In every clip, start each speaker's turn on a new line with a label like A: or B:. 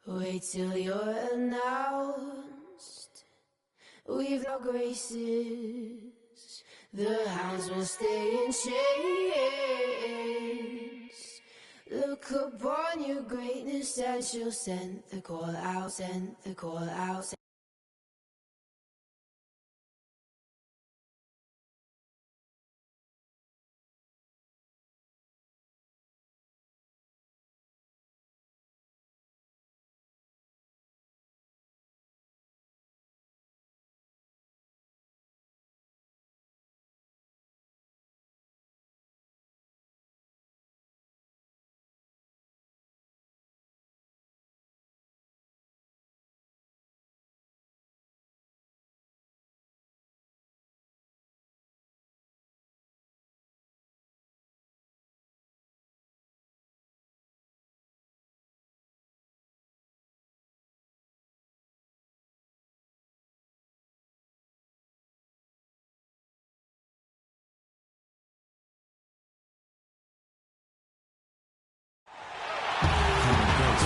A: Wait till you're announced. We've no graces. The hounds will stay in chains. Look upon your greatness and she'll send the call out, send the call out.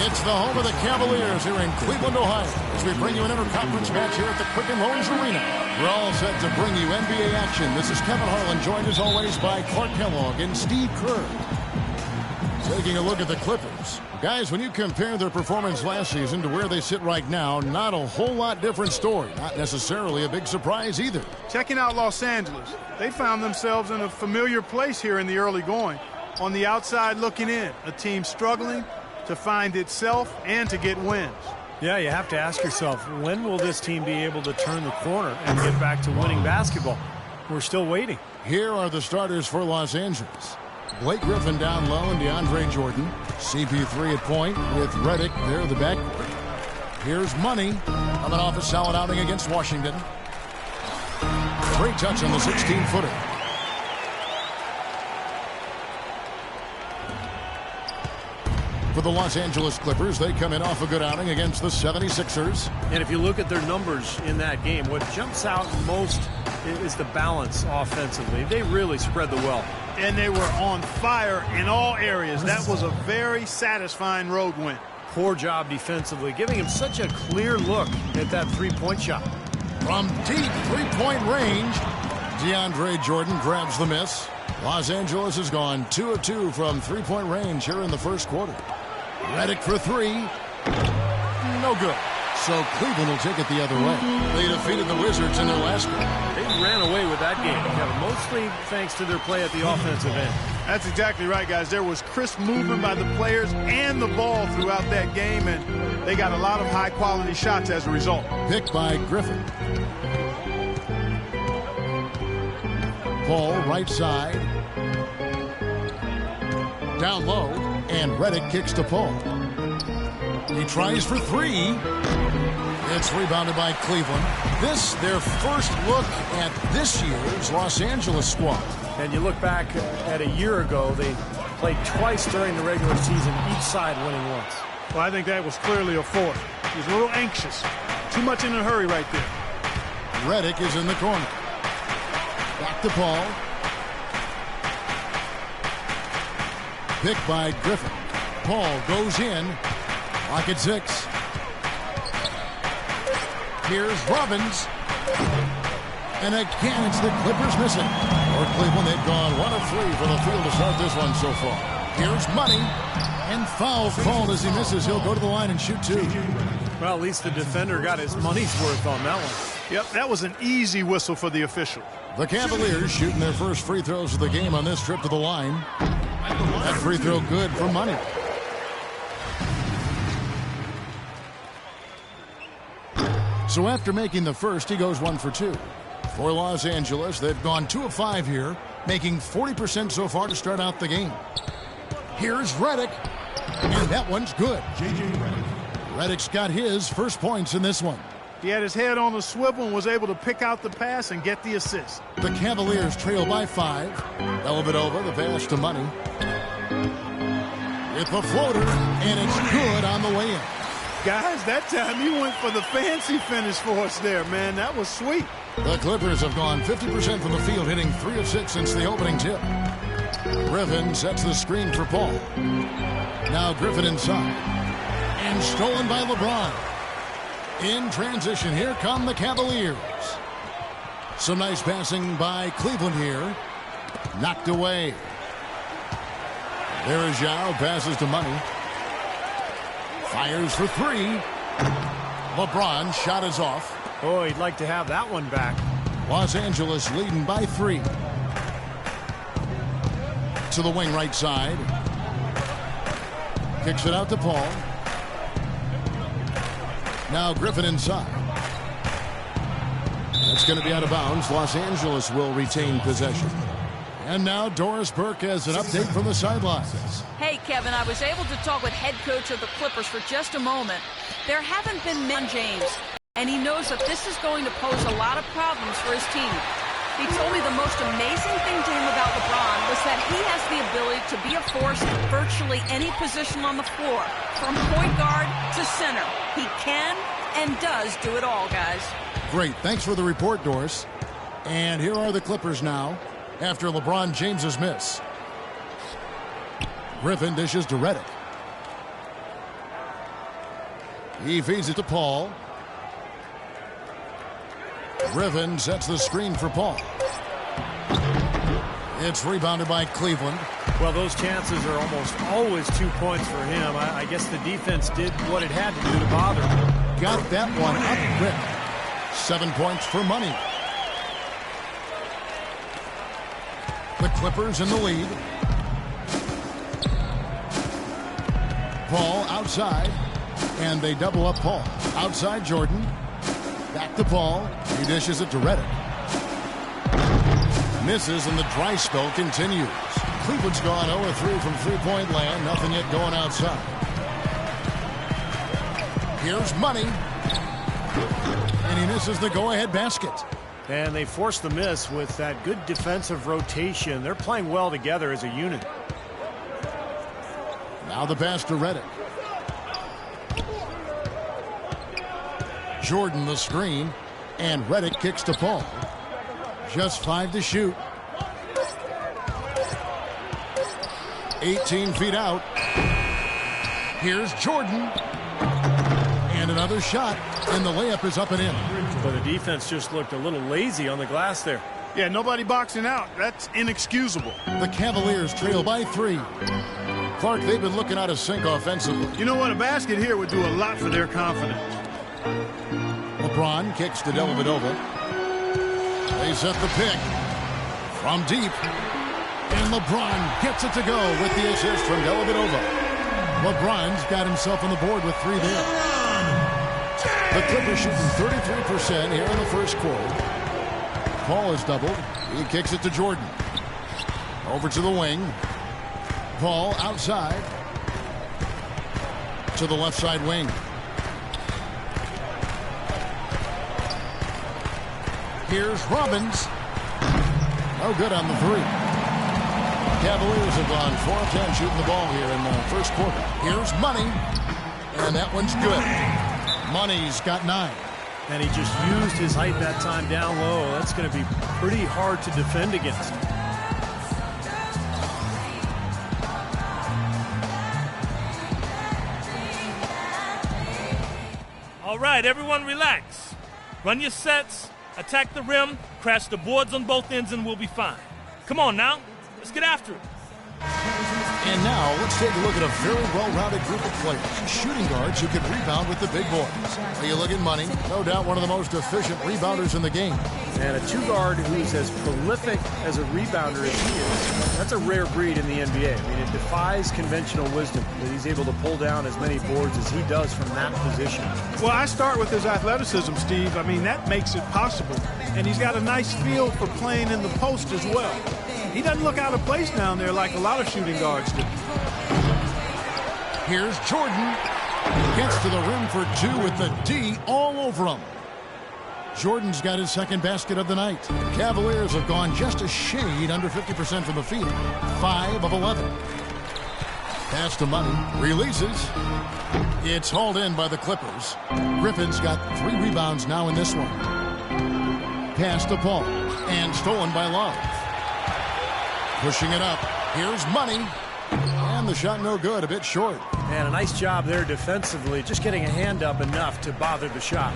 B: It's the home of the Cavaliers here in Cleveland, Ohio, as we bring you an interconference match here at the Quicken Loans Arena. We're all set to bring you NBA action. This is Kevin Harlan, joined as always by Clark Kellogg and Steve Kerr. Taking a look at the Clippers. Guys, when you compare their performance last season to where they sit right now, not a whole lot different story. Not necessarily a big surprise either.
C: Checking out Los Angeles, they found themselves in a familiar place here in the early going. On the outside looking in, a team struggling to find itself and to get wins.
D: Yeah, you have to ask yourself, when will this team be able to turn the corner and get back to winning basketball? We're still waiting.
B: Here are the starters for Los Angeles. Blake Griffin down low and DeAndre Jordan. CP3 at point with Redick there, the backcourt. Here's Money coming off a solid outing against Washington. Great touch on the 16-footer. For the Los Angeles Clippers, they come in off a good outing against the 76ers.
D: And if you look at their numbers in that game, what jumps out most is the balance offensively. They really spread the wealth.
C: And they were on fire in all areas. That was a very satisfying road win.
D: Poor job defensively, giving him such a clear look at that three-point shot.
B: From deep three-point range, DeAndre Jordan grabs the miss. Los Angeles has gone 2 of 2 from three-point range here in the first quarter. Redick for three. No good. So Cleveland will take it the other way. They defeated the Wizards in their last game.
D: They ran away with that game, Kevin, mostly thanks to their play at the offensive end.
C: That's exactly right, guys. There was crisp movement by the players and the ball throughout that game, and they got a lot of high-quality shots as a result.
B: Picked by Griffin. Paul, right side. Down low, and Redick kicks to Paul. He tries for three. It's rebounded by Cleveland. This, their first look at this year's Los Angeles squad.
D: And you look back at a year ago, they played twice during the regular season, each side winning once.
C: Well, I think that was clearly a fourth. He was a little anxious. Too much in a hurry right there.
B: Redick is in the corner. Back to Paul. Picked by Griffin. Paul goes in. Lock at 6. Here's Robbins. And again, it's the Clippers missing. For Cleveland, they've gone 1 of 3 from the field to start this one so far. Here's Money. And foul called as he misses. He'll go to the line and shoot 2.
D: Well, at least the defender got his money's worth on that one.
C: Yep, that was an easy whistle for the official.
B: The Cavaliers shooting their first free throws of the game on this trip to the line. That free throw good for Money. So after making the first, he goes 1 for 2. For Los Angeles, they've gone 2 of 5 here, making 40% so far to start out the game. Here's Redick, and that one's good. Redick's got his first points in this one.
C: He had his head on the swivel and was able to pick out the pass and get the assist.
B: The Cavaliers trail by 5. Dellavedova, the pass to Money. With the floater, and it's good on the way in.
C: Guys, that time he went for the fancy finish for us there, man. That was sweet.
B: The Clippers have gone 50% from the field, hitting 3 of 6 since the opening tip. Griffin sets the screen for Paul. Now Griffin inside. And And stolen by LeBron. In transition, here come the Cavaliers. Some nice passing by Cleveland here. Knocked away. There is Yao, passes to Money. Fires for three. LeBron shot is off.
D: Oh, he'd like to have that one back.
B: Los Angeles leading by 3. To the wing right side. Kicks it out to Paul. Now Griffin inside. That's going to be out of bounds. Los Angeles will retain possession. And now Doris Burke has an update from the sidelines.
E: Hey, Kevin, I was able to talk with head coach of the Clippers for just a moment. There haven't been many James, and he knows that this is going to pose a lot of problems for his team. He told me the most amazing thing to him about LeBron was that he has the ability to be a force in virtually any position on the floor, from point guard to center. He can and does do it all, guys.
B: Great. Thanks for the report, Doris. And here are the Clippers now after LeBron James's miss. Griffin dishes to Redick. He feeds it to Paul. Griffin sets the screen for Paul. It's rebounded by Cleveland.
D: Well, those chances are almost always 2 points for him. I guess the defense did what it had to do to bother him.
B: Got that one up quick. 7 points for Money. The Clippers in the lead. Paul outside. And they double up Paul. Outside Jordan. Back to Paul. He dishes it to Redick. Misses and the dry spell continues. Cleveland's gone 0-3 from three-point land. Nothing yet going outside. Here's Money. And he misses the go-ahead basket.
D: And they forced the miss with that good defensive rotation. They're playing well together as a unit.
B: Now the pass to Redick. Jordan the screen. And Redick kicks to Paul. Just 5 to shoot. 18 feet out. Here's Jordan. And another shot. And the layup is up and in.
D: But the defense just looked a little lazy on the glass there.
C: Yeah, nobody boxing out. That's inexcusable.
B: The Cavaliers trail by 3. Clark, they've been looking out of sync offensively.
C: You know what? A basket here would do a lot for their confidence.
B: LeBron kicks to Dellavedova. They set the pick from deep. And LeBron gets it to go with the assist from Dellavedova. LeBron's got himself on the board with 3 there. The Clippers shooting 33% here in the first quarter. Paul is doubled. He kicks it to Jordan. Over to the wing. Paul outside. To the left side wing. Here's Robbins. No good on the 3. Cavaliers have gone 4 of 10 shooting the ball here in the first quarter. Here's Money. And that one's good. Money's got 9.
D: And he just used his height that time down low. That's going to be pretty hard to defend against.
F: All right, everyone relax. Run your sets, attack the rim, crash the boards on both ends, and we'll be fine. Come on now, let's get after it.
B: And now, let's take a look at a very well-rounded group of players. Shooting guards who can rebound with the big boys. Are you looking, Money? No doubt one of the most efficient rebounders in the game.
D: And a 2-guard who's as prolific as a rebounder as he is. That's a rare breed in the NBA. I mean, it defies conventional wisdom that he's able to pull down as many boards as he does from that position.
C: Well, I start with his athleticism, Steve. I mean, that makes it possible. And he's got a nice feel for playing in the post as well. He doesn't look out of place down there like a lot of shooting guards do.
B: Here's Jordan. Gets to the rim for 2 with the D all over him. Jordan's got his second basket of the night. Cavaliers have gone just a shade under 50% from the field. 5 of 11. Pass to Money. Releases. It's hauled in by the Clippers. Griffin's got 3 rebounds now in this one. Pass to Paul. And stolen by Love. Pushing it up. Here's Money. And one. The shot no good, a bit short.
D: And a nice job there defensively, just getting a hand up enough to bother the shot.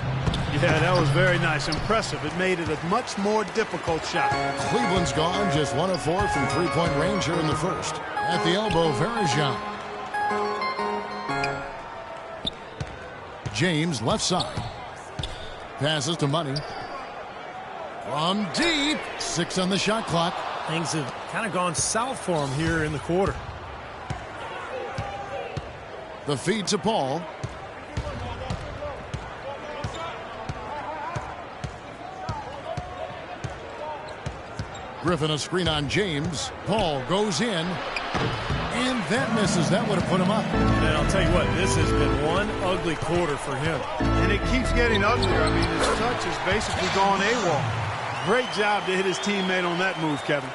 C: Yeah, that was very nice. Impressive. It made it a much more difficult shot.
B: Cleveland's gone just 1 of 4 from three-point range here in the first. At the elbow, Verjean. James, left side. Passes to Money. From deep. 6 on the shot clock.
D: Things have kind of gone south for him here in the quarter.
B: The feed to Paul. Griffin a screen on James. Paul goes in. And that misses. That would have put him up.
D: And I'll tell you what, this has been one ugly quarter for him.
C: And it keeps getting uglier. I mean, his touch has basically gone AWOL. Great job to hit his teammate on that move, Kevin.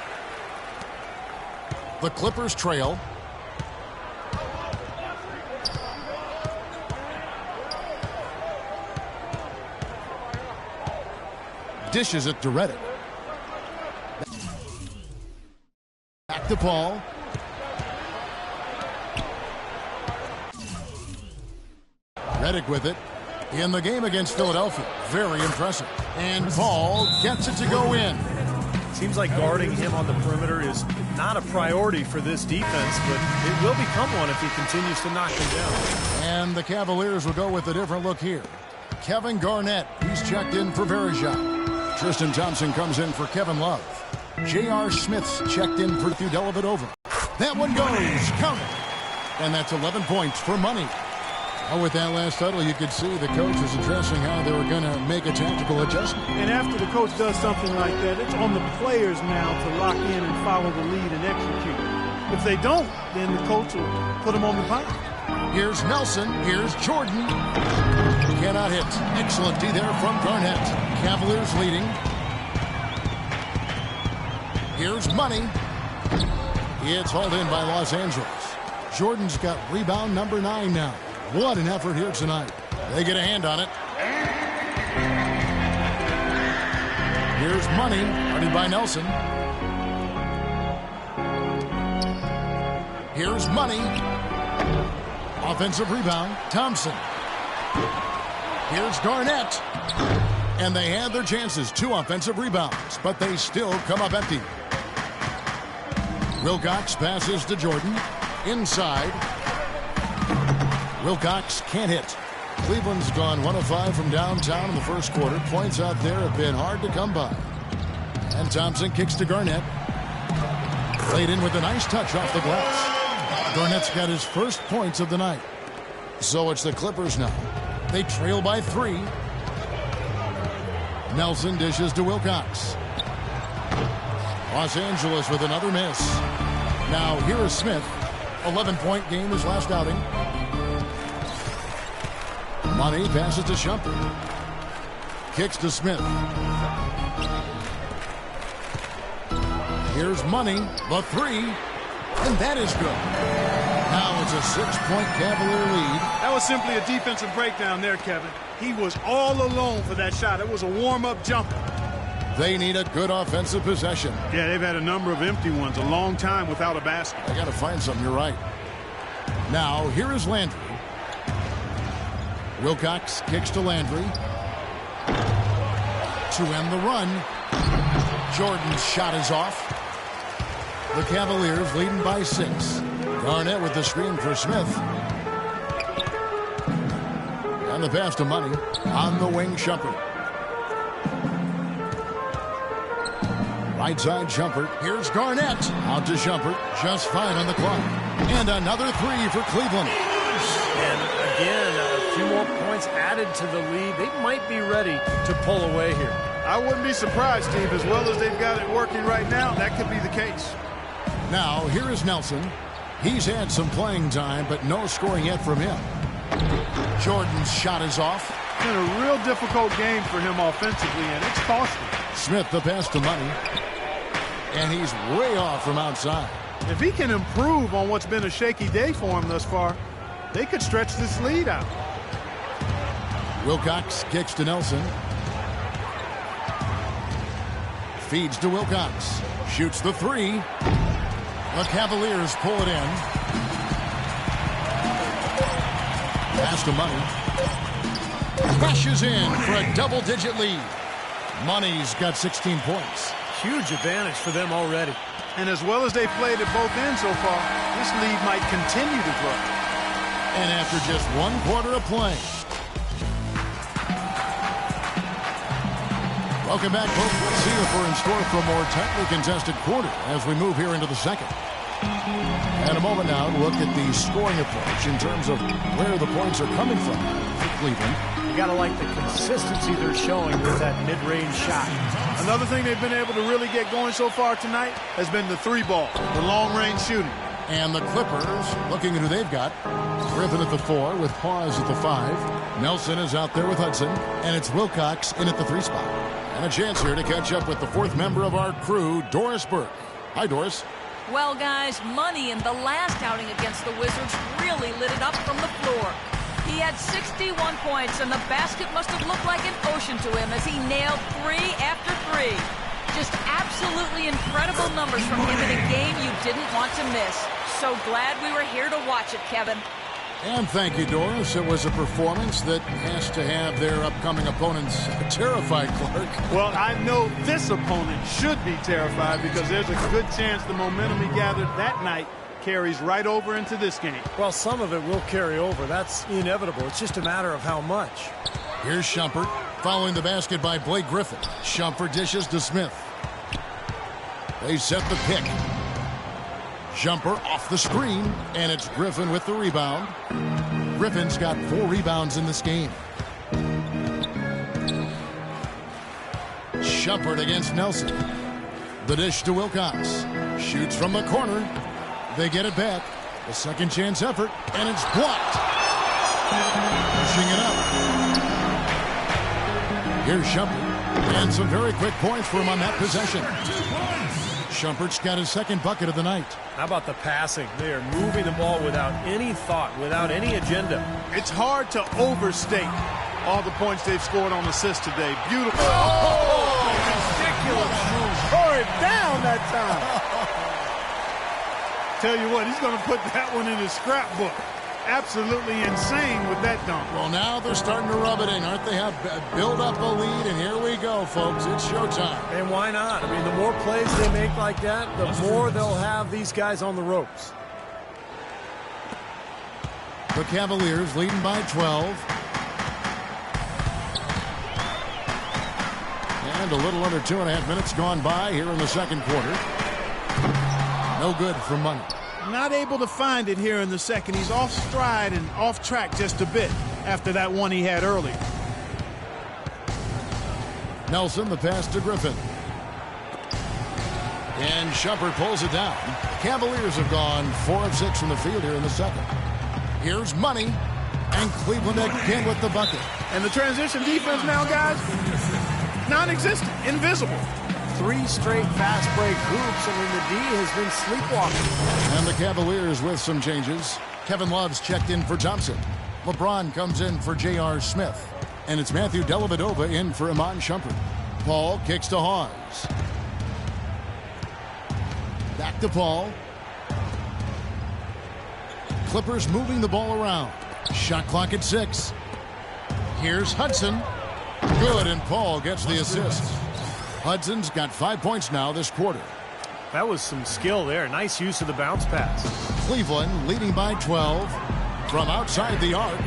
B: The Clippers trail. Dishes it to Redick. Back to Paul. Redick with it. In the game against Philadelphia. Very impressive. And Paul gets it to go in.
D: Seems like guarding him on the perimeter is not a priority for this defense, but it will become one if he continues to knock him down.
B: And the Cavaliers will go with a different look here. Kevin Garnett, he's checked in for Verjean. Tristan Thompson comes in for Kevin Love. J.R. Smith's checked in for Dellavedova. That one goes. Count it. And that's 11 points for Money. Oh, with that last huddle, you could see the coach was addressing how they were going to make a tactical adjustment.
C: And after the coach does something like that, it's on the players now to lock in and follow the lead and execute. If they don't, then the coach will put them on the pound.
B: Here's Nelson. Here's Jordan. Cannot hit. Excellent D there from Garnett. Cavaliers leading. Here's Money. It's hauled in by Los Angeles. Jordan's got rebound number 9 now. What an effort here tonight. They get a hand on it. Here's Money, guarded by Nelson. Here's Money. Offensive rebound, Thompson. Here's Garnett. And they had their chances. 2 offensive rebounds, but they still come up empty. Wilcox passes to Jordan. Inside. Wilcox can't hit. Cleveland's gone 1 of 5 from downtown in the first quarter. Points out there have been hard to come by. And Thompson kicks to Garnett. Played in with a nice touch off the glass. Garnett's got his first points of the night. So it's the Clippers now. They trail by 3. Nelson dishes to Wilcox. Los Angeles with another miss. Now here is Smith. 11-point game his last outing. Money passes to Shumpert. Kicks to Smith. Here's Money. The 3. And that is good. Now it's a 6-point Cavalier lead.
C: That was simply a defensive breakdown there, Kevin. He was all alone for that shot. It was a warm-up jumper.
B: They need a good offensive possession.
C: Yeah, they've had a number of empty ones, a long time without a basket.
B: I got to find something. You're right. Now, here is Landry. Wilcox kicks to Landry. To end the run. Jordan's shot is off. The Cavaliers leading by 6. Garnett with the screen for Smith. And the pass to Money. On the wing, Shumpert. Right side, Shumpert. Here's Garnett. Out to Shumpert. Just 5 on the clock. And another 3 for Cleveland.
D: And again, a few more points added to the lead. They might be ready to pull away here.
C: I wouldn't be surprised, Steve. As well as they've got it working right now, that could be the case.
B: Now, here is Nelson. He's had some playing time, but no scoring yet from him. Jordan's shot is off.
C: It's been a real difficult game for him offensively, and it's costly.
B: Smith, the pass to Money. And he's way off from outside.
C: If he can improve on what's been a shaky day for him thus far, they could stretch this lead out.
B: Wilcox kicks to Nelson. Feeds to Wilcox. Shoots the 3. The Cavaliers pull it in. Pass to Money. Crashes in for a double-digit lead. Money's got 16 points.
D: Huge advantage for them already.
C: And as well as they played at both ends so far, this lead might continue to grow.
B: And after just 1 quarter of play. Welcome back, folks. Let's see if we're in store for a more tightly contested quarter as we move here into the second. And a moment now to look at the scoring approach in terms of where the points are coming from for Cleveland.
D: You got to like the consistency they're showing with that mid-range shot.
C: Another thing they've been able to really get going so far tonight has been the 3-ball, the long-range shooting.
B: And the Clippers, looking at who they've got. Griffin at the 4 with Pause at the 5. Nelson is out there with Hudson. And it's Wilcox in at the 3 spot. And a chance here to catch up with the 4th member of our crew, Doris Burke. Hi, Doris.
E: Well, guys, Money in the last outing against the Wizards really lit it up from the floor. He had 61 points, and the basket must have looked like an ocean to him as he nailed 3 after 3. Just absolutely incredible numbers from him in a game you didn't want to miss. So glad we were here to watch it, Kevin.
B: And thank you, Doris. It was a performance that has to have their upcoming opponents terrified, Clark.
C: Well, I know this opponent should be terrified because there's a good chance the momentum he gathered that night carries right over into this game.
D: Well, some of it will carry over. That's inevitable. It's just a matter of how much.
B: Here's Shumpert following the basket by Blake Griffin. Shumpert dishes to Smith. They set the pick. Jumper off the screen, and it's Griffin with the rebound. Griffin's got 4 rebounds in this game. Shumpert against Nelson. The dish to Wilcox. Shoots from the corner. They get it back. A second chance effort, and it's blocked. Pushing it up. Here's Shumpert. And some very quick points for him on that possession. Shumpert's got his 2nd bucket of the night.
D: How about the passing? They are moving the ball without any thought, without any agenda.
C: It's hard to overstate all the points they've scored on assists today. Beautiful. Oh, ridiculous. Tore it down that time. Tell you what, he's going to put that one in his scrapbook. Absolutely insane with that dunk.
B: Well, now they're starting to rub it in, aren't they? Have build up a lead, and here we go, folks. It's showtime.
D: And why not? I mean, the more plays they make like that, the more they'll have these guys on the ropes.
B: The Cavaliers leading by 12. And a little under 2.5 minutes gone by here in the second quarter. No good for Money.
C: Not able to find it here in the second. He's off stride and off track just a bit after that one he had earlier.
B: Nelson, the pass to Griffin. And Shumpert pulls it down. Cavaliers have gone 4 of 6 from the field here in the second. Here's Money. And Cleveland again with the bucket.
C: And the transition defense now, guys, non-existent, invisible.
D: 3 straight fast break hoops, and then the D has been sleepwalking.
B: And the Cavaliers with some changes. Kevin Love's checked in for Thompson. LeBron comes in for J.R. Smith. And it's Matthew Dellavedova in for Iman Shumpert. Paul kicks to Hawes. Back to Paul. Clippers moving the ball around. Shot clock at 6. Here's Hudson. Good, and Paul gets the assist. Hudson's got 5 points now this quarter.
D: That was some skill there. Nice use of the bounce pass.
B: Cleveland leading by 12 from outside the arc.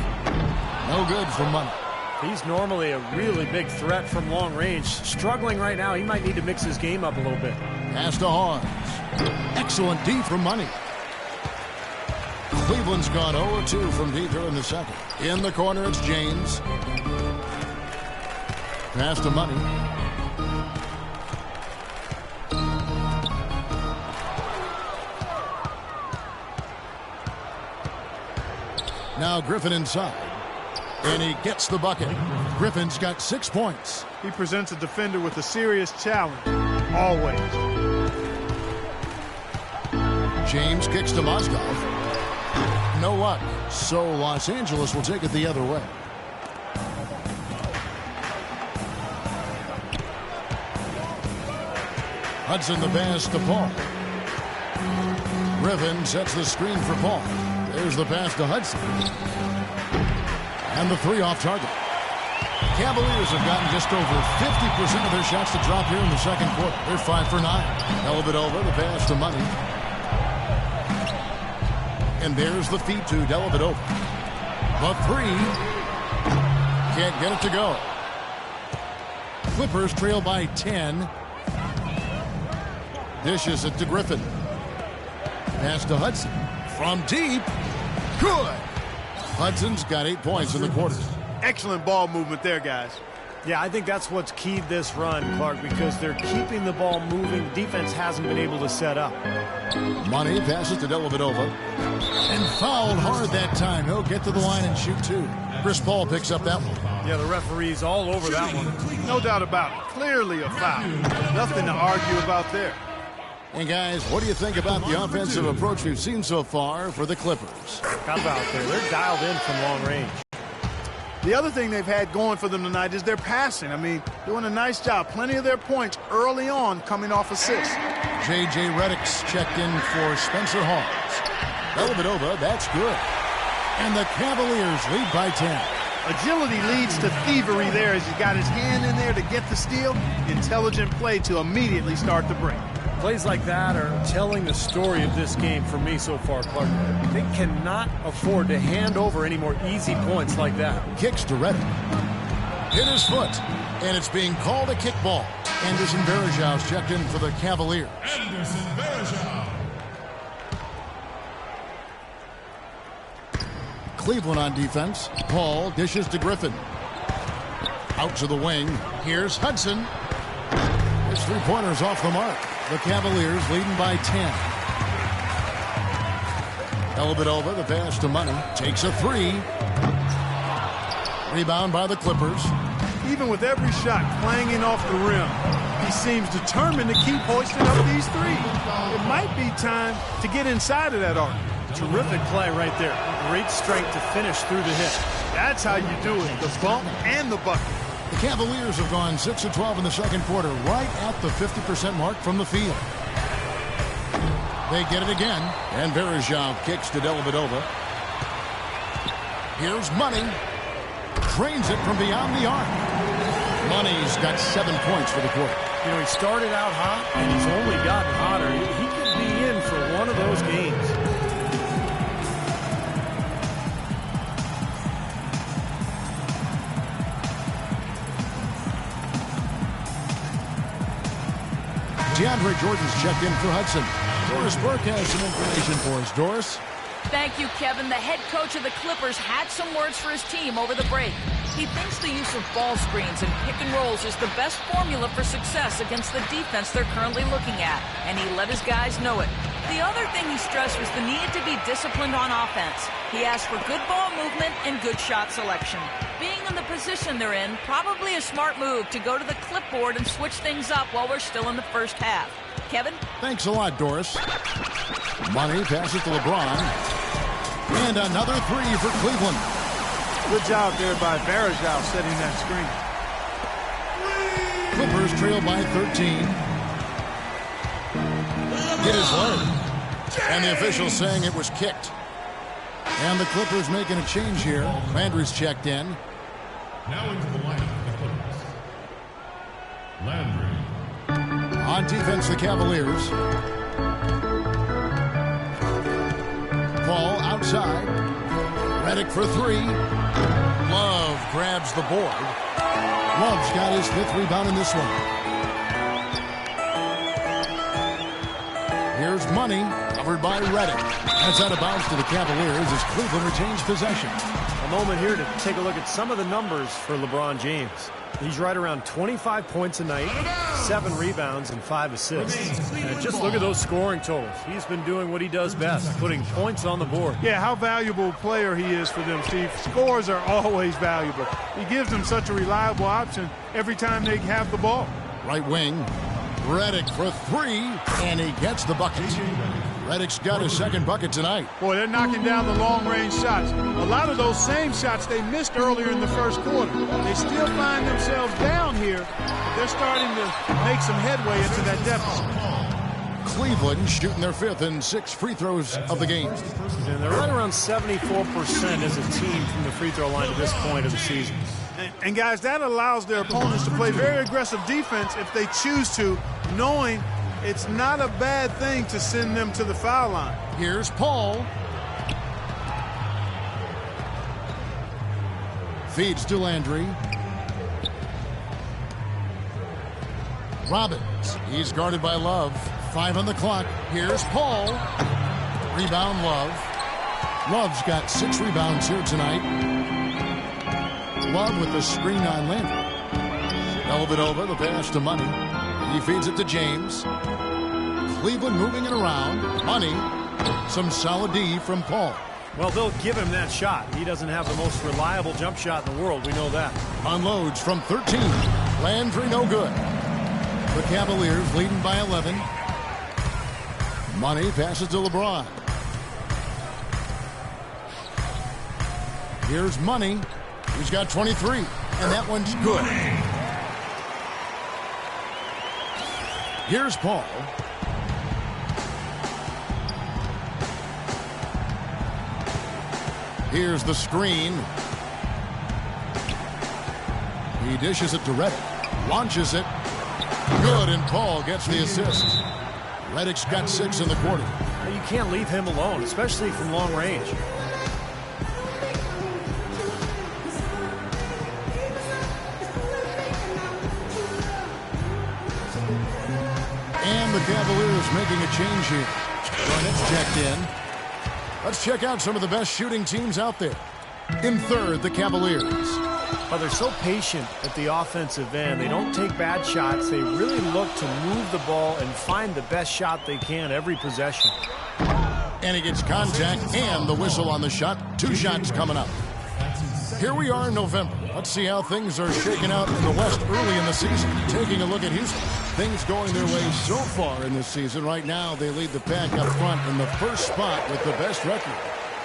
B: No good for Money.
D: He's normally a really big threat from long range. Struggling right now. He might need to mix his game up a little bit.
B: Pass to Hawes. Excellent D from Money. Cleveland's gone 0-2 from deep here in the second. In the corner, it's James. Pass to Money. Now Griffin inside. And he gets the bucket. Griffin's got 6 points.
C: He presents a defender with a serious challenge. Always.
B: James kicks to Mozgov. No luck. So Los Angeles will take it the other way. Hudson the pass to Paul. Griffin sets the screen for Paul. There's the pass to Hudson. And the three off target. Cavaliers have gotten just over 50% of their shots to drop here in the second quarter. They're 5 for 9. Dellavedova, the pass to Money. And there's the feed to Dellavedova. The three. Can't get it to go. Clippers trail by 10. Dishes it to Griffin. Pass to Hudson. From deep. Good. Hudson's got 8 points in the quarter.
C: Excellent ball movement there, guys.
D: Yeah, I think that's what's keyed this run, Clark, because they're keeping the ball moving. Defense hasn't been able to set up.
B: Money passes to Dellavedova. And fouled hard that time. He'll get to the line and shoot two. Chris Paul picks up that one.
D: Yeah, the referee's all over that one.
C: No doubt about it. Clearly a foul. Nothing to argue about there.
B: And guys, what do you think about the offensive approach we've seen so far for the Clippers?
D: How about there? They're dialed in from long range.
C: The other thing they've had going for them tonight is their passing. I mean, doing a nice job. Plenty of their points early on coming off assists.
B: J.J. Redick's checked in for Spencer Hawes. Dellavedova, that's good. And the Cavaliers lead by 10.
C: Agility leads to thievery there as he's got his hand in there to get the steal. Intelligent play to immediately start the break.
D: Plays like that are telling the story of this game for me so far, Clark. They cannot afford to hand over any more easy points like that.
B: Kicks to Redick. Hit his foot. And it's being called a kickball. Anderson Varejau's checked in for the Cavaliers.
G: Anderson Varejau.
B: Cleveland on defense. Paul dishes to Griffin. Out to the wing. Here's Hudson. His three-pointers off the mark. The Cavaliers leading by 10. Dellavedova, the pass to Money. Takes a three. Rebound by the Clippers.
C: Even with every shot clanging off the rim, he seems determined to keep hoisting up these threes. It might be time to get inside of that arc.
D: Terrific play right there. Great strength to finish through the hit.
C: That's how you do it, the bump and the bucket.
B: The Cavaliers have gone 6 of 12 in the second quarter, right at the 50% mark from the field. They get it again, and Varejau kicks to Dellavedova. Here's Money. Trains it from beyond the arc. Money's got 7 points for the quarter.
D: You know, he started out hot, and he's only gotten hotter. He could be in for one of those games.
B: DeAndre Jordan's checked in for Hudson. Doris Burke has some information for us. Doris?
E: Thank you, Kevin. The head coach of the Clippers had some words for his team over the break. He thinks the use of ball screens and pick and rolls is the best formula for success against the defense they're currently looking at, and he let his guys know it. The other thing he stressed was the need to be disciplined on offense. He asked for good ball movement and good shot selection. Being in the position they're in, probably a smart move to go to the clipboard and switch things up while we're still in the first half. Kevin?
B: Thanks a lot, Doris. Money passes to LeBron. And another three for Cleveland.
C: Good job there by Varejau setting that screen.
B: Clippers trail by 13. Hit his leg. And the official saying it was kicked. And the Clippers making a change here. Landry's checked in.
G: Now into the lineup for the Clippers. Landry.
B: On defense, the Cavaliers. Paul outside. Redick for three. Love grabs the board. Love's got his 5th rebound in this one. Here's Money, covered by Redick. That's out of bounds to the Cavaliers as Cleveland retains possession.
D: A moment here to take a look at some of the numbers for LeBron James. He's right around 25 points a night, 7 rebounds, and 5 assists. And just look at those scoring totals. He's been doing what he does best, putting points on the board.
C: Yeah, how valuable a player he is for them, Steve. Scores are always valuable. He gives them such a reliable option every time they have the ball.
B: Right wing, Redick for three, and he gets the bucket. Redick's got his 2nd bucket tonight.
C: Boy, they're knocking down the long-range shots. A lot of those same shots they missed earlier in the first quarter. They still find themselves down here, but they're starting to make some headway into that deficit.
B: Cleveland shooting their 5th and 6th free throws of the game.
D: And they're right around 74% as a team from the free throw line at this point of the season.
C: And guys, that allows their opponents to play very aggressive defense if they choose to, knowing it's not a bad thing to send them to the foul line.
B: Here's Paul. Feeds to Landry. Robbins. He's guarded by Love. 5 on the clock. Here's Paul. Rebound Love. Love's got 6 rebounds here tonight. Love with the screen on Landry. Elbit over, the pass to Money. He feeds it to James. Cleveland moving it around. Money. Some solid D from Paul.
D: Well, they'll give him that shot. He doesn't have the most reliable jump shot in the world. We know that.
B: Unloads from 13. Landry no good. The Cavaliers leading by 11. Money passes to LeBron. Here's Money. He's got 23. And that one's good. Here's Paul. Here's the screen. He dishes it to Redick. Launches it. Good, and Paul gets the assist. Redick's got 6 in the quarter.
D: You can't leave him alone, especially from long range.
B: And the Cavaliers making a change here. Garnett's checked in. Let's check out some of the best shooting teams out there. In third, the Cavaliers.
D: Well, they're so patient at the offensive end. They don't take bad shots. They really look to move the ball and find the best shot they can every possession.
B: And he gets contact and the whistle on the shot. 2 shots coming up. Here we are in November. Let's see how things are shaking out in the West early in the season. Taking a look at Houston. Things going their way so far in this season. Right now, they lead the pack up front in the first spot with the best record.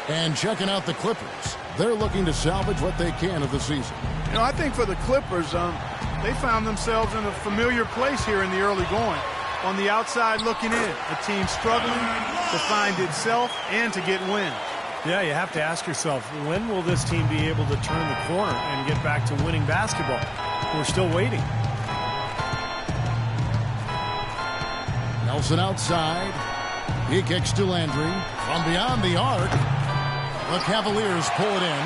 B: And checking out the Clippers. They're looking to salvage what they can of the season.
C: You know, I think for the Clippers, they found themselves in a familiar place here in the early going. On the outside looking in, a team struggling to find itself and to get wins.
D: Yeah, you have to ask yourself, when will this team be able to turn the corner and get back to winning basketball? We're still waiting.
B: Nelson outside. He kicks to Landry. From beyond the arc, the Cavaliers pull it in.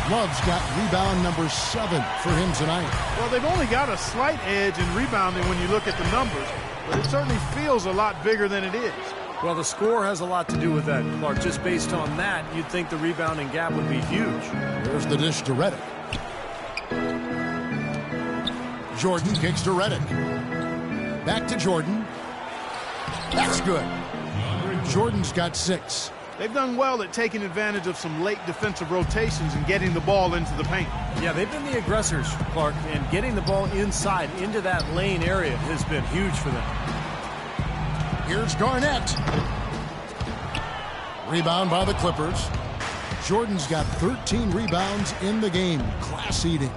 B: Love's got rebound number 7 for him tonight.
C: Well, they've only got a slight edge in rebounding when you look at the numbers, but it certainly feels a lot bigger than it is.
D: Well, the score has a lot to do with that, Clark. Just based on that, you'd think the rebounding gap would be huge.
B: There's the dish to Redick. Jordan kicks to Redick. Back to Jordan. That's good. Jordan's got 6.
C: They've done well at taking advantage of some late defensive rotations and getting the ball into the paint.
D: Yeah, they've been the aggressors, Clark, and getting the ball inside into that lane area has been huge for them.
B: Here's Garnett. Rebound by the Clippers. Jordan's got 13 rebounds in the game. Class eating.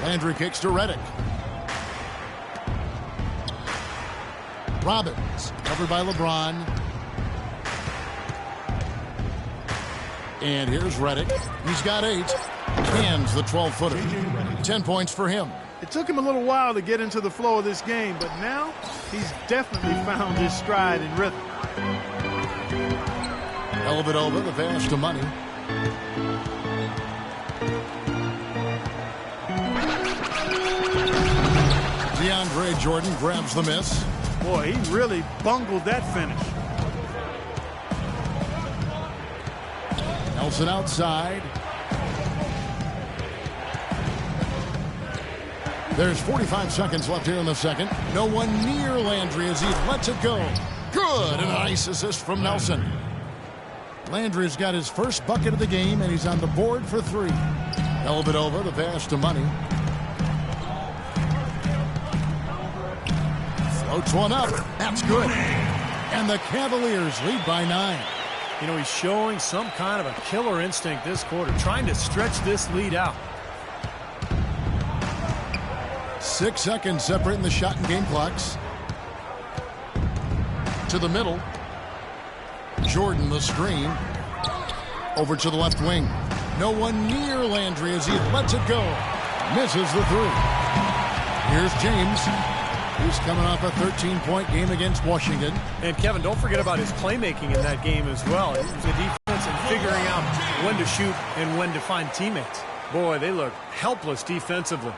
B: Landry kicks to Redick. Robbins, covered by LeBron. And here's Redick. He's got 8. Hands the 12-footer. 10 points for him.
C: It took him a little while to get into the flow of this game, but now he's definitely found his stride and rhythm.
B: Elbit over, the pass to Money. DeAndre Jordan grabs the miss.
C: Boy, he really bungled that finish.
B: Nelson outside. There's 45 seconds left here in the second. No one near Landry as he lets it go. Good, and a nice assist from Nelson. Landry's got his first bucket of the game, and he's on the board for 3. Elbit over, the pass to Money. Floats one up. That's good. And the Cavaliers lead by 9.
D: You know, he's showing some kind of a killer instinct this quarter, trying to stretch this lead out.
B: 6 seconds separating the shot and game clocks. to the middle. Jordan the screen. Over to the left wing. No one near Landry as he lets it go. Misses the three. Here's James. He's coming off a 13-point game against Washington.
D: And Kevin, don't forget about his playmaking in that game as well. It was the defense and figuring out when to shoot and when to find teammates. Boy, they look helpless defensively.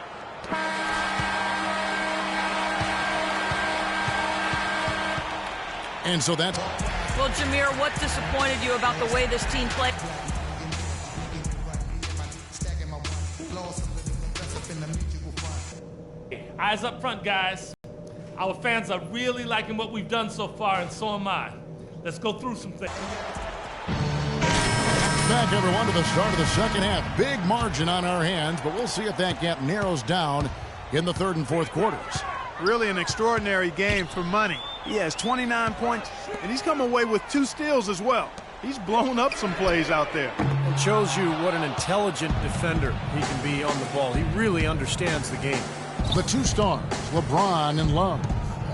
B: And so that's...
E: Well, Jameer, what disappointed you about the way this team played?
F: Eyes up front, guys. Our fans are really liking what we've done so far, and so am I. Let's go through some things.
B: Back, everyone, to the start of the second half. Big margin on our hands, but we'll see if that gap narrows down in the third and fourth quarters.
C: Really an extraordinary game for money. He has 29 points, and he's come away with 2 steals as well. He's blown up some plays out there.
D: It shows you what an intelligent defender he can be on the ball. He really understands the game.
B: The 2 stars, LeBron and Love,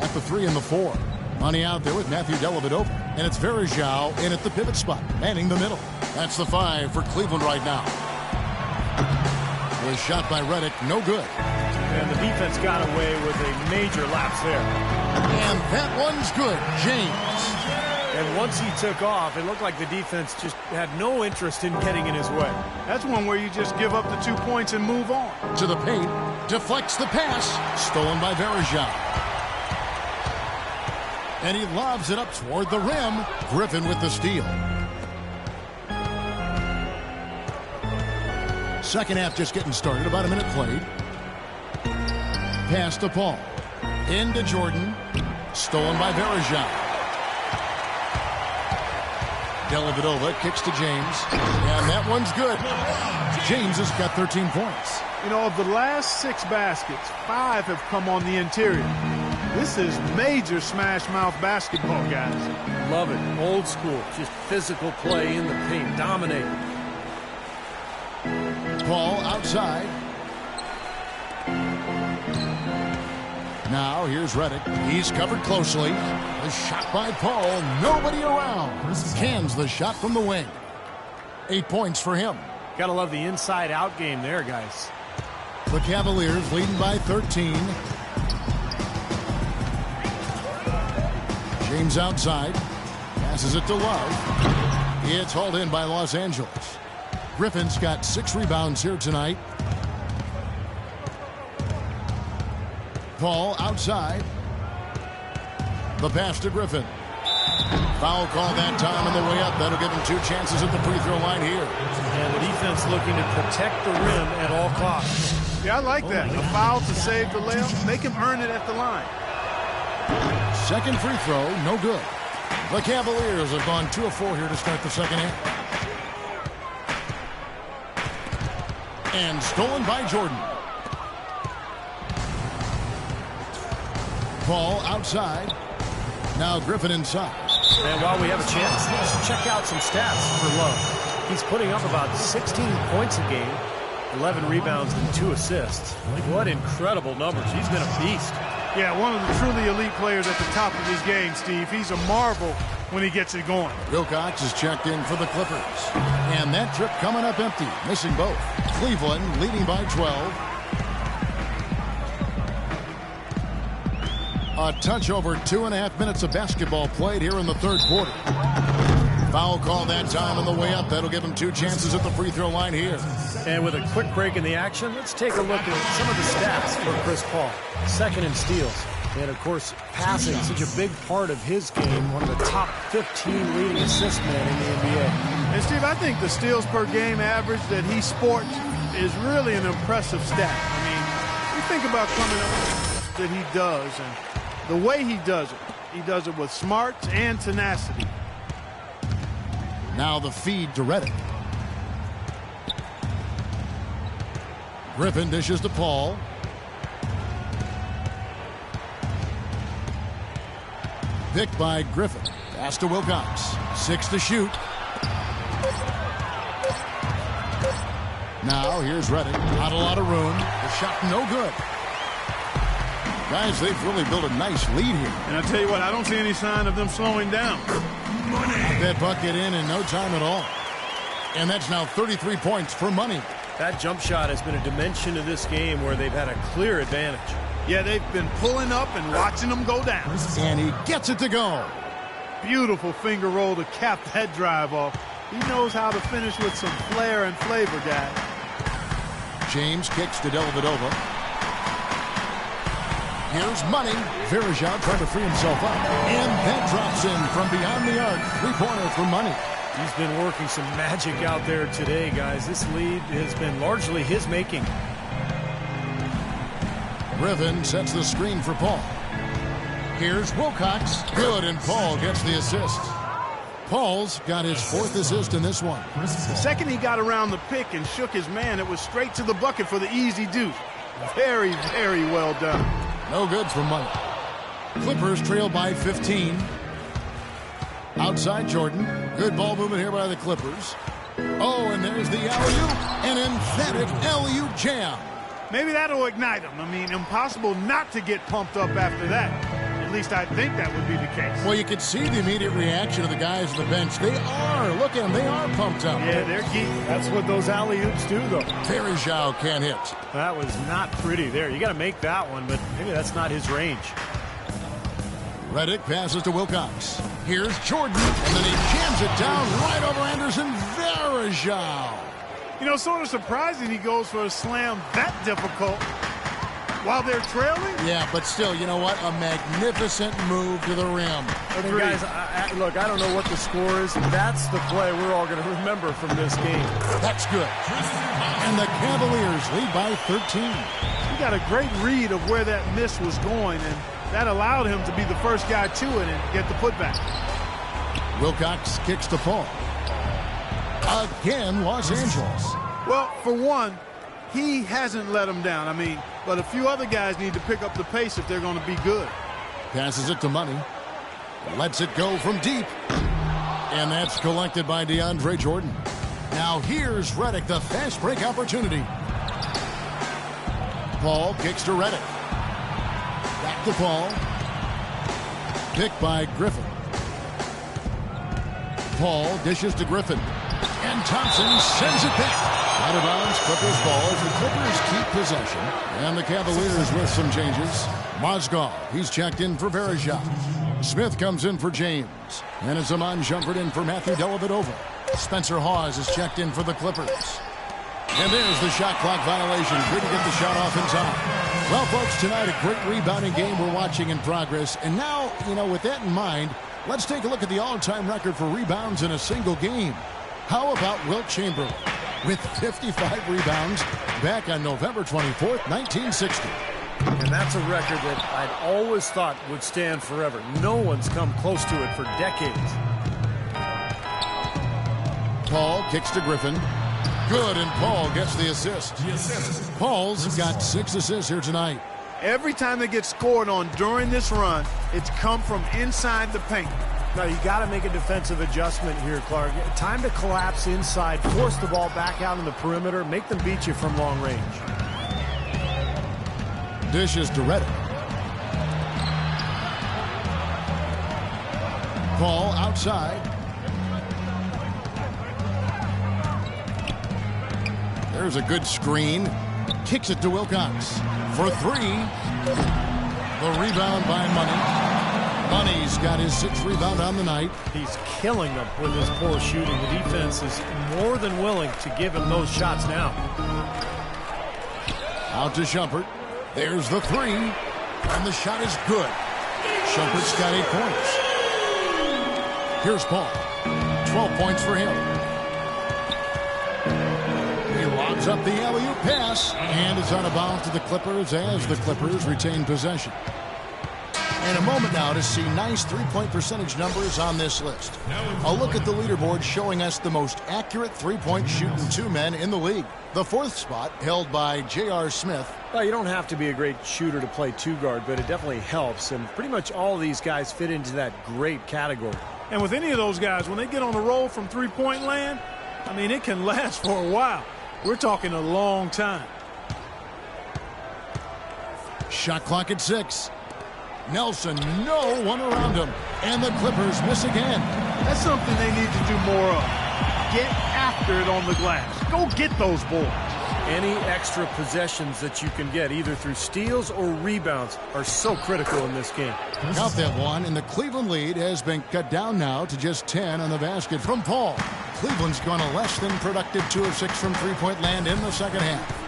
B: at the 3 and the 4. Money out there with Matthew Dellavedova. And it's Verjao in at the pivot spot, manning the middle. That's the 5 for Cleveland right now. The shot by Redick, no good.
D: And the defense got away with a major lapse there.
B: And that one's good, James.
D: And once he took off, it looked like the defense just had no interest in getting in his way.
C: That's one where you just give up the 2 points and move on.
B: To the paint, deflects the pass, stolen by Verjao. And he lobs it up toward the rim. Griffin with the steal. Second half just getting started, about a minute played. Pass to Paul. Into Jordan. Stolen by Verjao. Dellavedova kicks to James. And that one's good. James has got 13 points.
C: You know, of the last 6 baskets, 5 have come on the interior. This is major smash-mouth basketball, guys.
D: Love it. Old school. Just physical play in the paint. Dominate.
B: Paul outside. Now here's Redick. He's covered closely. The shot by Paul. Nobody around. Cans the shot from the wing. 8 points for him.
D: Gotta love the inside-out game there, guys.
B: The Cavaliers leading by 13. James outside. Passes it to Love. It's hauled in by Los Angeles. Griffin's got 6 rebounds here tonight. Paul outside. The pass to Griffin. Foul call that time on the way up. That'll give him 2 chances at the free throw line here.
D: And the defense looking to protect the rim at all costs.
C: Yeah, I like that. A foul to save the layup. Make him earn it at the line.
B: Second free throw, no good. The Cavaliers have gone 2 of 4 here to start the second half. And stolen by Jordan. Paul outside. Now Griffin inside.
D: And while we have a chance, let's check out some stats for Love. He's putting up about 16 points a game, 11 rebounds and 2 assists. What incredible numbers. He's been a beast.
C: Yeah, one of the truly elite players at the top of his game, Steve. He's a marvel when he gets it going.
B: Wilcox is checked in for the Clippers. And that trip coming up empty, missing both. Cleveland leading by 12. A touch over 2.5 minutes of basketball played here in the third quarter. Foul call that time on the way up. That'll give him 2 chances at the free throw line here.
D: And with a quick break in the action, let's take a look at some of the stats for Chris Paul. Second in steals. And, of course, passing, such a big part of his game. One of the top 15 leading assist men in the NBA.
C: And, Steve, I think the steals per game average that he sports is really an impressive stat. I mean, you think about coming up that he does and the way he does it with smarts and tenacity.
B: Now the feed to Redick. Griffin dishes to Paul. Picked by Griffin. Pass to Wilcox. 6 to shoot. Now here's Redick. Not a lot of room. The shot no good. Guys, they've really built a nice lead here.
C: And I tell you what, I don't see any sign of them slowing down.
B: That bucket in no time at all. And that's now 33 points for Money.
D: That jump shot has been a dimension of this game where they've had a clear advantage.
C: Yeah, they've been pulling up and watching them go down.
B: And he gets it to go.
C: Beautiful finger roll to cap that drive off. He knows how to finish with some flair and flavor, guys.
B: James kicks to Dellavedova. Here's Money. Verajao trying to free himself up. And that drops in from beyond the arc. Three-pointer for Money.
D: He's been working some magic out there today, guys. This lead has been largely his making.
B: Griffin sets the screen for Paul. Here's Wilcox. Good, and Paul gets the assist. Paul's got his fourth assist in this one.
C: The second he got around the pick and shook his man, it was straight to the bucket for the easy deuce. Very, very well done.
B: No good for Money. Clippers trail by 15. Outside Jordan. Good ball movement here by the Clippers. Oh, and there's the alley-oop. An emphatic alley-oop jam.
C: Maybe that'll ignite him. I mean, impossible not to get pumped up after that. At least I think that would be the case.
B: Well, you could see the immediate reaction of the guys on the bench. They are. Look at them. They are pumped up.
C: Yeah, they're geeky.
D: That's what those alley-oops do, though.
B: Verajao can't hit.
D: That was not pretty there. You got to make that one, but maybe that's not his range.
B: Redick passes to Wilcox. Here's Jordan, and then he jams it down right over Anderson. Verajao.
C: You know, sort of surprising he goes for a slam that difficult while they're trailing.
B: Yeah, but still, you know what? A magnificent move to the rim.
D: And guys, look, I don't know what the score is. That's the play we're all going to remember from this game.
B: That's good. And the Cavaliers lead by 13.
C: He got a great read of where that miss was going, and that allowed him to be the first guy to it and get the putback.
B: Wilcox kicks to Paul. Again, Los Angeles.
C: Well, for one, he hasn't let him down. I mean, but a few other guys need to pick up the pace if they're going to be good.
B: Passes it to Money. Lets it go from deep. And that's collected by DeAndre Jordan. Now here's Redick, the fast break opportunity. Paul kicks to Redick. Back to Paul. Picked by Griffin. Paul dishes to Griffin. And Thompson sends it back. Out of bounds, Clippers ball as the Clippers keep possession. And the Cavaliers with some changes. Mozgov, he's checked in for Verajao. Smith comes in for James. And it's Amon Shumpert in for Matthew Dellavedova. Spencer Hawes is checked in for the Clippers. And there's the shot clock violation. Couldn't get the shot off in time. Well, folks, tonight a great rebounding game we're watching in progress. And now, you know, with that in mind, let's take a look at the all-time record for rebounds in a single game. How about Wilt Chamberlain with 55 rebounds back on November 24th, 1960.
D: And that's a record that I'd always thought would stand forever. No one's come close to it for decades.
B: Paul kicks to Griffin. Good, and Paul gets the assist. Paul's got 6 assists here tonight.
C: Every time they get scored on during this run, it's come from inside the paint.
D: Now, you got to make a defensive adjustment here, Clark. Time to collapse inside, force the ball back out on the perimeter, make them beat you from long range.
B: Dishes to Redick. Paul outside. There's a good screen. Kicks it to Wilcox for 3. The rebound by Money. Money's got his 6th rebound on the night.
D: He's killing them with his poor shooting. The defense is more than willing to give him those shots now.
B: Out to Shumpert. There's the 3. And the shot is good. Shumpert's got 8 points. Here's Paul. 12 points for him. He lobs up the alley-oop pass. And it's out of bounds to the Clippers as the Clippers retain possession. And a moment now to see nice three-point percentage numbers on this list. A look at the leaderboard showing us the most accurate three-point shooting 2 men in the league. The 4th spot held by J.R. Smith.
D: Well, you don't have to be a great shooter to play 2-guard, but it definitely helps. And pretty much all of these guys fit into that great category.
C: And with any of those guys, when they get on the roll from three-point land, I mean, it can last for a while. We're talking a long time.
B: Shot clock at 6. Nelson, no one around him. And the Clippers miss again.
C: That's something they need to do more of. Get after it on the glass. Go get those boards.
D: Any extra possessions that you can get, either through steals or rebounds, are so critical in this game.
B: Count that one, and the Cleveland lead has been cut down now to just 10 on the basket from Paul. Cleveland's gone a less than productive 2 of 6 from three-point land in the second half.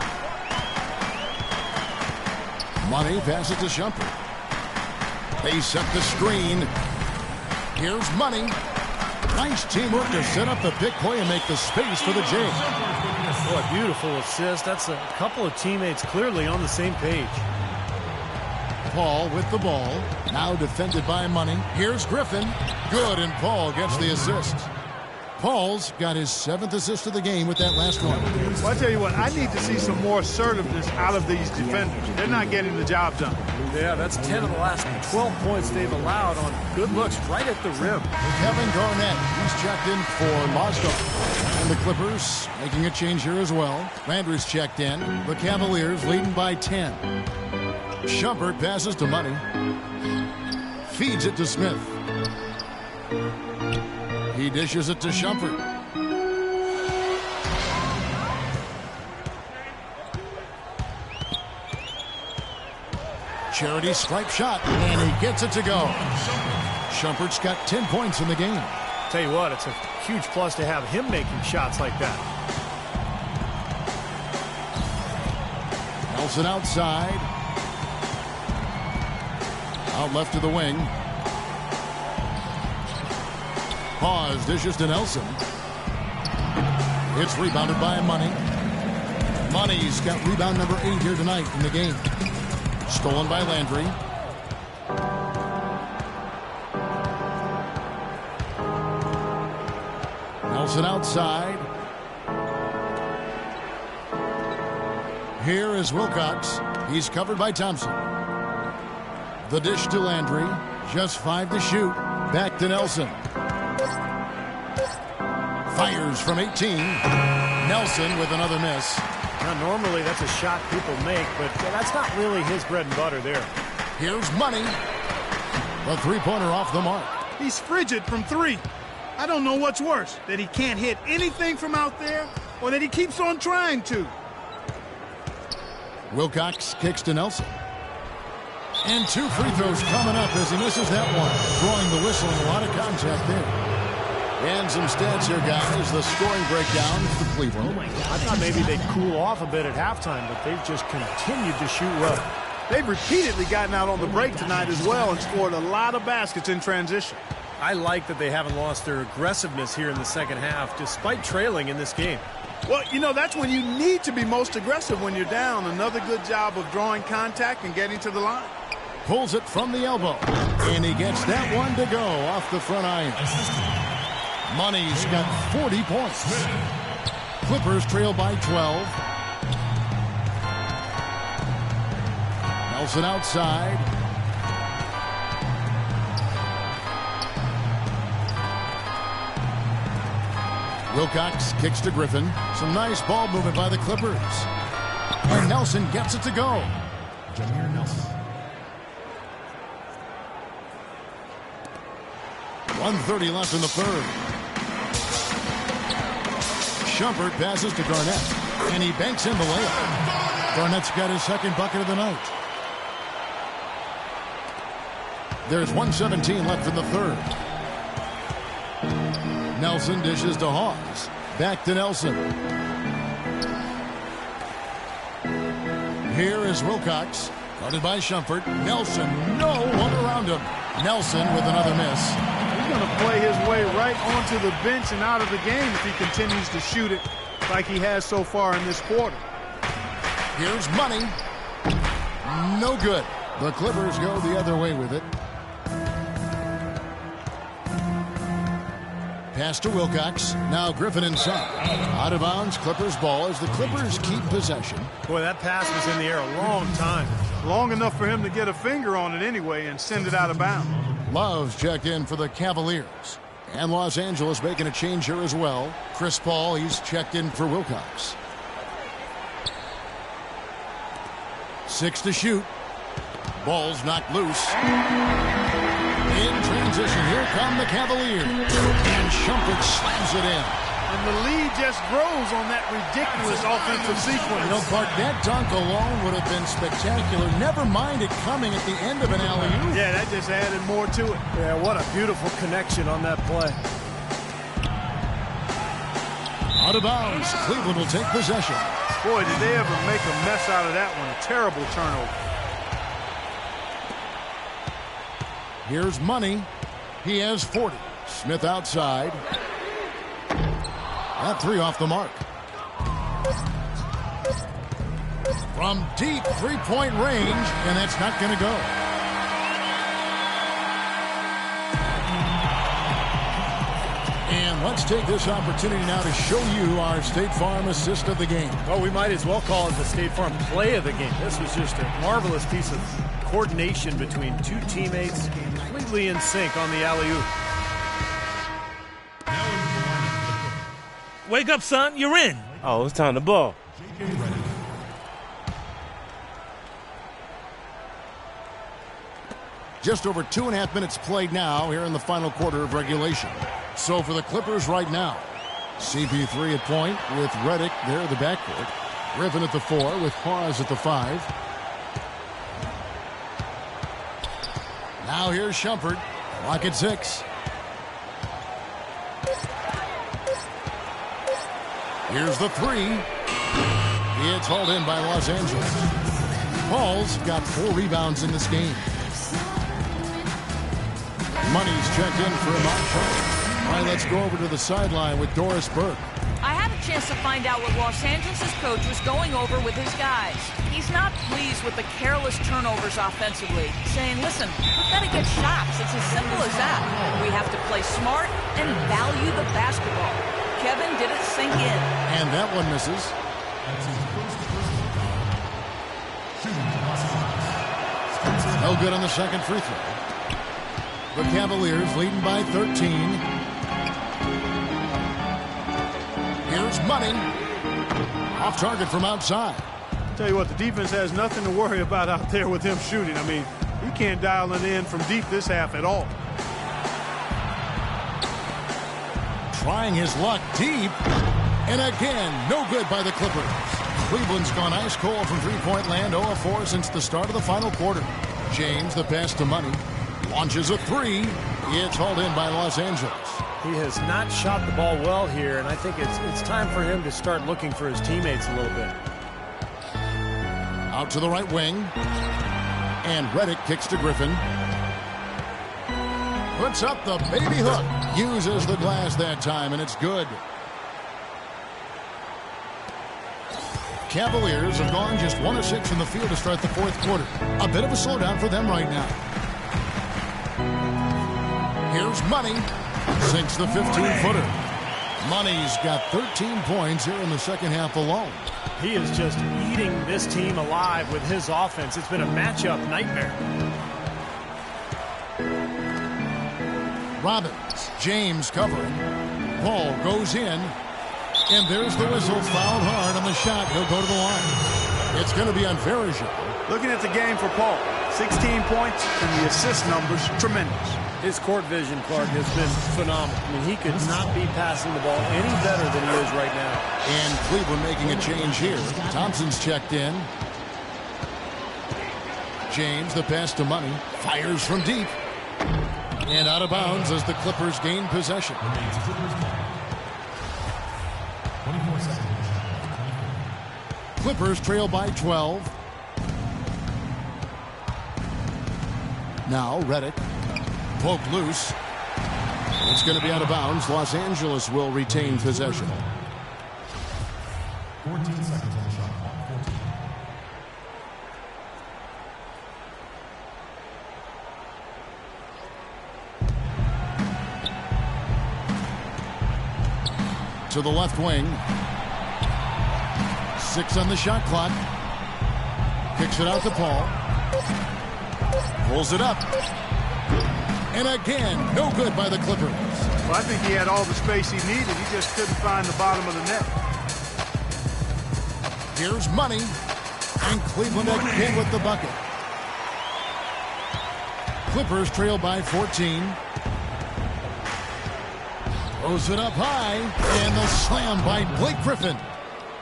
B: Money passes to Shumpert. They set the screen. Here's Money. Nice teamwork to set up the pick play and make the space for the Jays.
D: What a beautiful assist. That's a couple of teammates clearly on the same page.
B: Paul with the ball. Now defended by Money. Here's Griffin. Good, and Paul gets the assist. Paul's got his 7th assist of the game with that last one.
C: Well, I tell you what, I need to see some more assertiveness out of these defenders. They're not getting the job done.
D: Yeah, that's 10 of the last 12 points they've allowed on good looks right at the rim.
B: Kevin Garnett, he's checked in for Mozgov. And the Clippers making a change here as well. Landry's checked in. The Cavaliers leading by 10. Shumpert passes to Money. Feeds it to Smith. He dishes it to Shumpert. Charity stripe shot, and he gets it to go. Shumpert's got 10 points in the game.
D: Tell you what, it's a huge plus to have him making shots like that.
B: Nelson outside. Out left to the wing. Pause, dishes to Nelson. It's rebounded by Money. Money's got rebound number 8 here tonight in the game. Stolen by Landry. Nelson outside. Here is Wilcox. He's covered by Thompson. The dish to Landry. Just 5 to shoot. Back to Nelson. Fires from 18. Nelson with another miss.
D: Now, normally that's a shot people make, but that's not really his bread and butter there.
B: Here's Money. The three-pointer off the mark.
C: He's frigid from 3. I don't know what's worse, that he can't hit anything from out there or that he keeps on trying to.
B: Wilcox kicks to Nelson. And 2 free throws coming up as he misses that one. Drawing the whistle and a lot of contact there. And some stats here, guys. The scoring breakdown for Cleveland.
D: Oh, my God. I thought maybe they'd cool off a bit at halftime, but they've just continued to shoot well.
C: They've repeatedly gotten out on the break tonight as well and scored a lot of baskets in transition.
D: I like that they haven't lost their aggressiveness here in the second half, despite trailing in this game.
C: Well, you know, that's when you need to be most aggressive when you're down. Another good job of drawing contact and getting to the line.
B: Pulls it from the elbow. And he gets that one to go off the front iron. Money's got 40 points. Clippers trail by 12. Nelson outside. Wilcox kicks to Griffin. Some nice ball movement by the Clippers. And Nelson gets it to go.
G: Jameer Nelson.
B: 1:30 left in the third. Shumpert passes to Garnett, and he banks in the layup. Garnett's got his second bucket of the night. There's 1:17 left in the third. Nelson dishes to Hawes. Back to Nelson. Here is Wilcox, guarded by Shumpert. Nelson, no one around him. Nelson with another miss.
C: He's going to play his way right onto the bench and out of the game if he continues to shoot it like he has so far in this quarter.
B: Here's Money. No good. The Clippers go the other way with it. Pass to Wilcox. Now Griffin inside. Out of bounds, Clippers ball as the Clippers keep possession.
D: Boy, that pass was in the air a long time.
C: Long enough for him to get a finger on it anyway and send it out of bounds.
B: Love's checked in for the Cavaliers. And Los Angeles making a change here as well. Chris Paul, he's checked in for Wilcox. 6 to shoot. Ball's knocked loose. In transition, here come the Cavaliers. And Shumpert slams it in.
C: And the lead just grows on that ridiculous offensive sequence.
B: You know, Clark, that dunk alone would have been spectacular. Never mind it coming at the end of an alley-oop.
C: Yeah, that just added more to it.
D: Yeah, what a beautiful connection on that play.
B: Out of bounds. Cleveland will take possession.
C: Boy, did they ever make a mess out of that one. A terrible turnover.
B: Here's Money. He has 40. Smith outside. That three off the mark. From deep three-point range, and that's not going to go. And let's take this opportunity now to show you our State Farm assist of the game.
D: Well, we might as well call it the State Farm play of the game. This was just a marvelous piece of coordination between two teammates, completely in sync on the alley-oop.
F: Wake up, son. You're in.
H: Oh, it's time to ball.
B: Just over 2.5 minutes played now here in the final quarter of regulation. So for the Clippers right now, CP3 at point with Redick there at the backcourt. Griffin at the 4 with Hawes at the 5. Now here's Shumpert. Clock at 6. Here's the 3. It's hauled in by Los Angeles. Paul's got 4 rebounds in this game. Money's checked in for a mock. All right, let's go over to the sideline with Doris Burke.
E: I had a chance to find out what Los Angeles' coach was going over with his guys. He's not pleased with the careless turnovers offensively, saying, listen, we've got to get shots. It's as simple as that. We have to play smart and value the basketball. Kevin did it sink in.
B: And that one misses. No good on the second free throw. The Cavaliers leading by 13. Here's Money. Off target from outside.
C: Tell you what, the defense has nothing to worry about out there with him shooting. I mean, he can't dial it in from deep this half at all.
B: Trying his luck deep. And again, no good by the Clippers. Cleveland's gone ice cold from three-point land, 0 of 4 since the start of the final quarter. James, the pass to Money. Launches a 3. It's hauled in by Los Angeles.
D: He has not shot the ball well here, and I think it's time for him to start looking for his teammates a little bit.
B: Out to the right wing. And Redick kicks to Griffin. Puts up the baby hook. Uses the glass that time, and it's good. Cavaliers have gone just 1 of 6 from the field to start the fourth quarter. A bit of a slowdown for them right now. Here's Money. Sinks the 15-footer. Money's got 13 points here in the second half alone.
D: He is just eating this team alive with his offense. It's been a matchup nightmare.
B: Robbins. James covering. Paul goes in. And there's the whistle. Fouled hard on the shot. He'll go to the line. It's going to be on Verija.
C: Looking at the game for Paul. 16 points and the assist numbers tremendous.
D: His court vision, Clark, has been phenomenal. I mean, he could not be passing the ball any better than he is right now.
B: And Cleveland making a change here. Thompson's checked in. James, the pass to Money. Fires from deep. And out of bounds as the Clippers gain possession.
G: 24 seconds.
B: Clippers trail by 12. Now Redick. Poke loose. It's going to be out of bounds. Los Angeles will retain possession.
G: 14 seconds on the shot clock. 14.
B: To the left wing. 6 on the shot clock. Kicks it out to Paul. Pulls it up. And again, no good by the Clippers.
C: Well, I think he had all the space he needed. He just couldn't find the bottom of the net.
B: Here's Money. And Cleveland again with the bucket. Clippers trail by 14. Throws it up high, and the slam by Blake Griffin.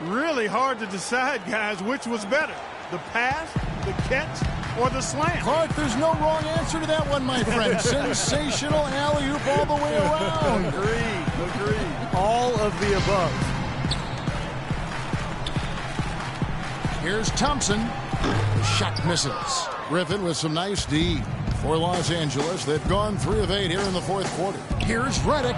C: Really hard to decide, guys, which was better, the pass, the catch, or the slam.
B: Clark, there's no wrong answer to that one, my friend. Sensational alley-oop all the way around.
C: Agreed.
D: All of the above.
B: Here's Thompson. The shot misses. Griffin with some nice D. For Los Angeles, they've gone 3 of 8 here in the fourth quarter. Here's Redick.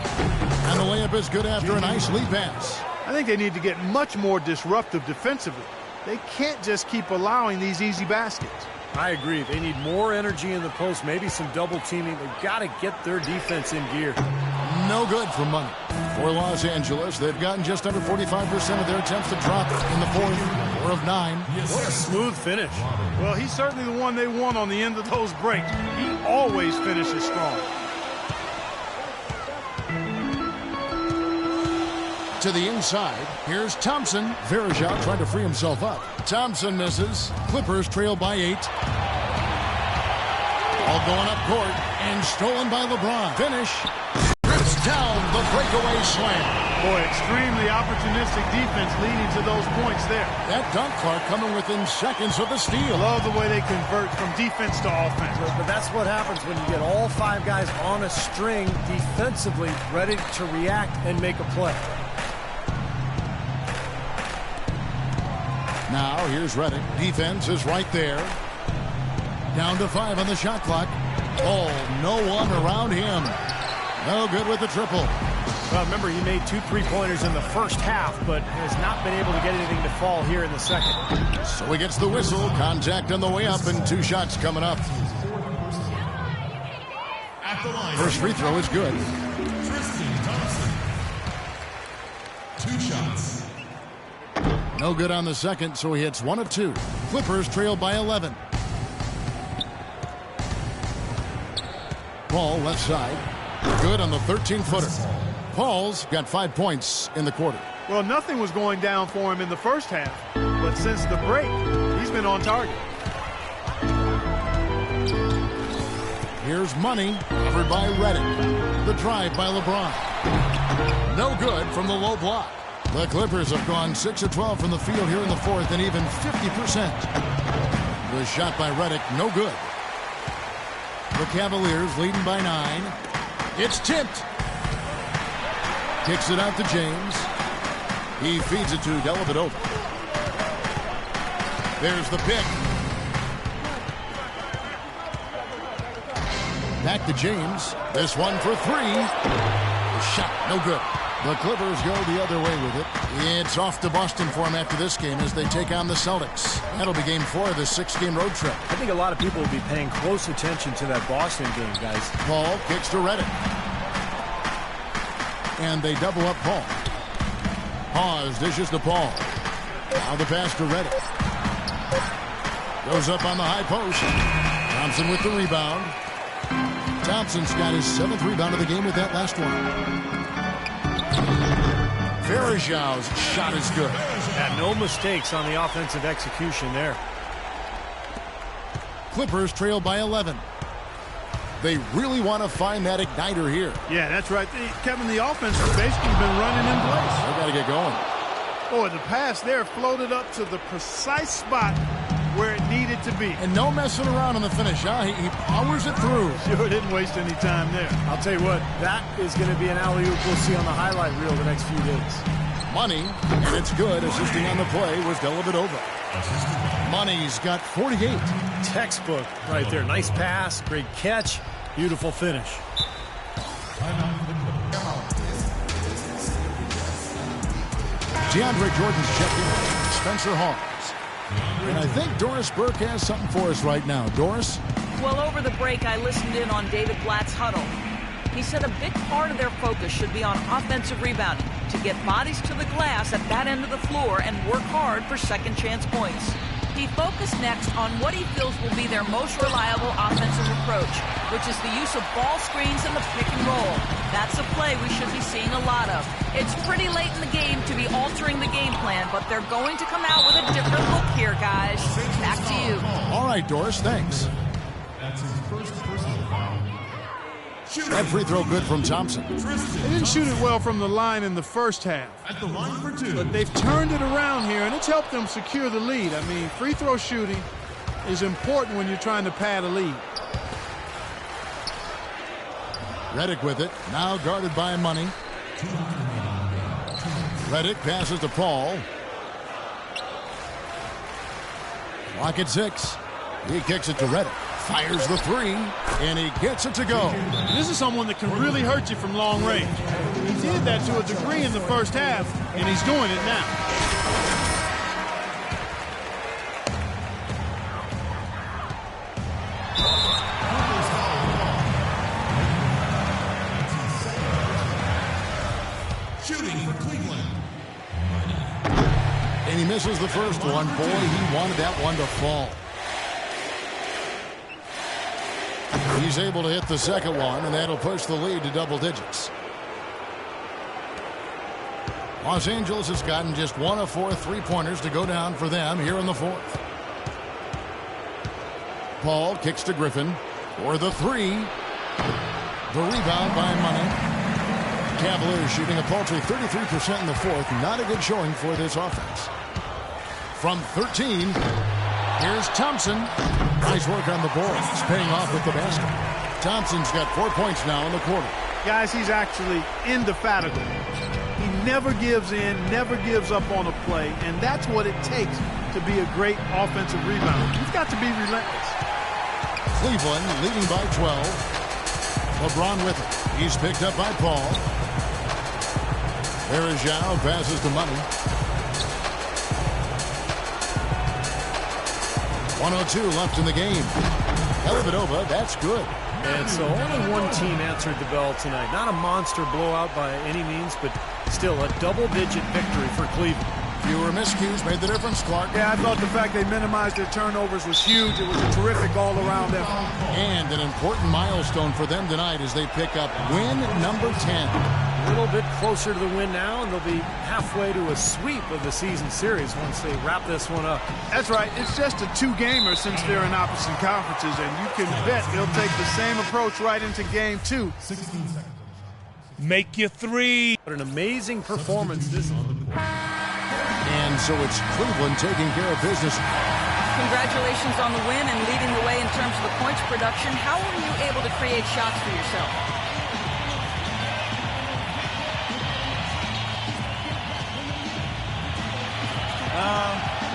B: And the layup is good after a nice lead pass.
C: I think they need to get much more disruptive defensively. They can't just keep allowing these easy baskets.
D: I agree. They need more energy in the post, maybe some double teaming. They've got to get their defense in gear.
B: No good for money. For Los Angeles, they've gotten just under 45% of their attempts to drop in the fourth. 4 of 9.
D: What a smooth finish.
C: Well, he's certainly the one they want on the end of those breaks. He always finishes strong.
B: To the inside, here's Thompson. Verajao trying to free himself up. Thompson misses. Clippers trail by 8. All going up court and stolen by LeBron. Finish. Rips down the breakaway slam.
C: Boy, extremely opportunistic defense leading to those points there.
B: That dunk, Clark, coming within seconds of the steal.
C: Love the way they convert from defense to offense.
D: But that's what happens when you get all 5 guys on a string defensively, ready to react and make a play.
B: Now, here's Redick. Defense is right there. Down to 5 on the shot clock. Oh, no one around him. No good with the triple.
D: Well, remember, he made 2 3-pointers in the first half, but has not been able to get anything to fall here in the second.
B: So he gets the whistle. Contact on the way up, and 2 shots coming up. First free throw is good.
G: 2 shots.
B: No good on the second, so he hits 1 of 2. Clippers trail by 11. Paul left side. Good on the 13-footer. Paul's got 5 points in the quarter.
C: Well, nothing was going down for him in the first half, but since the break, he's been on target.
B: Here's Money, covered by Redick. The drive by LeBron. No good from the low block. The Clippers have gone 6 of 12 from the field here in the fourth and even 50%. The shot by Redick, no good. The Cavaliers leading by 9. It's tipped. Kicks it out to James. He feeds it to Dellavedova. There's the pick. Back to James. This one for 3. The shot, no good. The Clippers go the other way with it. It's off to Boston for them after this game as they take on the Celtics. That'll be game 4 of this 6-game road trip.
D: I think a lot of people will be paying close attention to that Boston game, guys.
B: Paul kicks to Redick. And they double up Paul. Pause, dishes to Paul. Now the pass to Redick. Goes up on the high post. Thompson with the rebound. Thompson's got his 7th rebound of the game with that last one. Verajao's shot is good.
D: Yeah, no mistakes on the offensive execution there.
B: Clippers trail by 11. They really want to find that igniter here.
C: Yeah, that's right. Kevin, the offense has basically been running in place.
B: They got to get going.
C: Boy, the pass there floated up to the precise spot where it needed to be.
B: And no messing around on the finish, huh? He powers it through.
C: Sure didn't waste any time there.
D: I'll tell you what, that is going to be an alley-oop we'll see on the highlight reel the next few days.
B: Money, and it's good. Assisting on the play was Dellavedova. Money's got 48.
D: Textbook right there. Nice pass, great catch, beautiful finish.
B: DeAndre Jordan's checking in. Spencer Hawes. And I think Doris Burke has something for us right now. Doris?
E: Well, over the break, I listened in on David Blatt's huddle. He said a big part of their focus should be on offensive rebounding, to get bodies to the glass at that end of the floor and work hard for second chance points. He focused next on what he feels will be their most reliable offensive approach, which is the use of ball screens and the pick and roll. That's a play we should be seeing a lot of. It's pretty late in the game to be altering the game plan, but they're going to come out with a different look here, guys. Back to you.
B: All right, Doris, thanks.
G: That's his first personal foul.
B: That free throw good from Thompson.
C: They didn't shoot it well from the line in the first half.
G: At the line for two.
C: But they've turned it around here, and it's helped them secure the lead. I mean, free throw shooting is important when you're trying to pad a lead.
B: Redick with it. Now guarded by Money. Redick passes to Paul. Clock at 6. He kicks it to Redick. Fires the three, and he gets it to go.
C: This is someone that can really hurt you from long range. He did that to a degree in the first half, and he's doing it now.
G: Shooting for Cleveland.
B: And he misses the first one. Boy, he wanted that one to fall. He's able to hit the second one, and that'll push the lead to double digits. Los Angeles has gotten just 1 of 4 three-pointers to go down for them here in the fourth. Paul kicks to Griffin for the three. The rebound by Money. Cavaliers shooting a paltry 33% in the fourth. Not a good showing for this offense. From 13, here's Thompson. Nice work on the boards, paying off with the basket. Thompson's got 4 points now in the quarter.
C: Guys, he's actually indefatigable. He never gives in, never gives up on a play, and that's what it takes to be a great offensive rebounder. He's got to be relentless.
B: Cleveland leading by 12. LeBron with it. He's picked up by Paul. There is Zhao, passes to Money. 1:02 left in the game. Dellavedova, that's good.
D: And so only one team answered the bell tonight. Not a monster blowout by any means, but still a double-digit victory for Cleveland.
B: Fewer miscues made the difference, Clark.
C: Yeah, I thought the fact they minimized their turnovers was huge. It was a terrific all-around effort.
B: And an important milestone for them tonight as they pick up win number 10.
D: A little bit closer to the win now, and they'll be halfway to a sweep of the season series once they wrap this one up.
C: That's right. It's just a two-gamer since they're in opposite conferences, and you can bet they'll take the same approach right into game 2.
G: 16 seconds.
F: Make your three.
D: What an amazing performance this is.
B: And so it's Cleveland taking care of business.
E: Congratulations on the win and leading the way in terms of the points production. How were you able to create shots for yourself?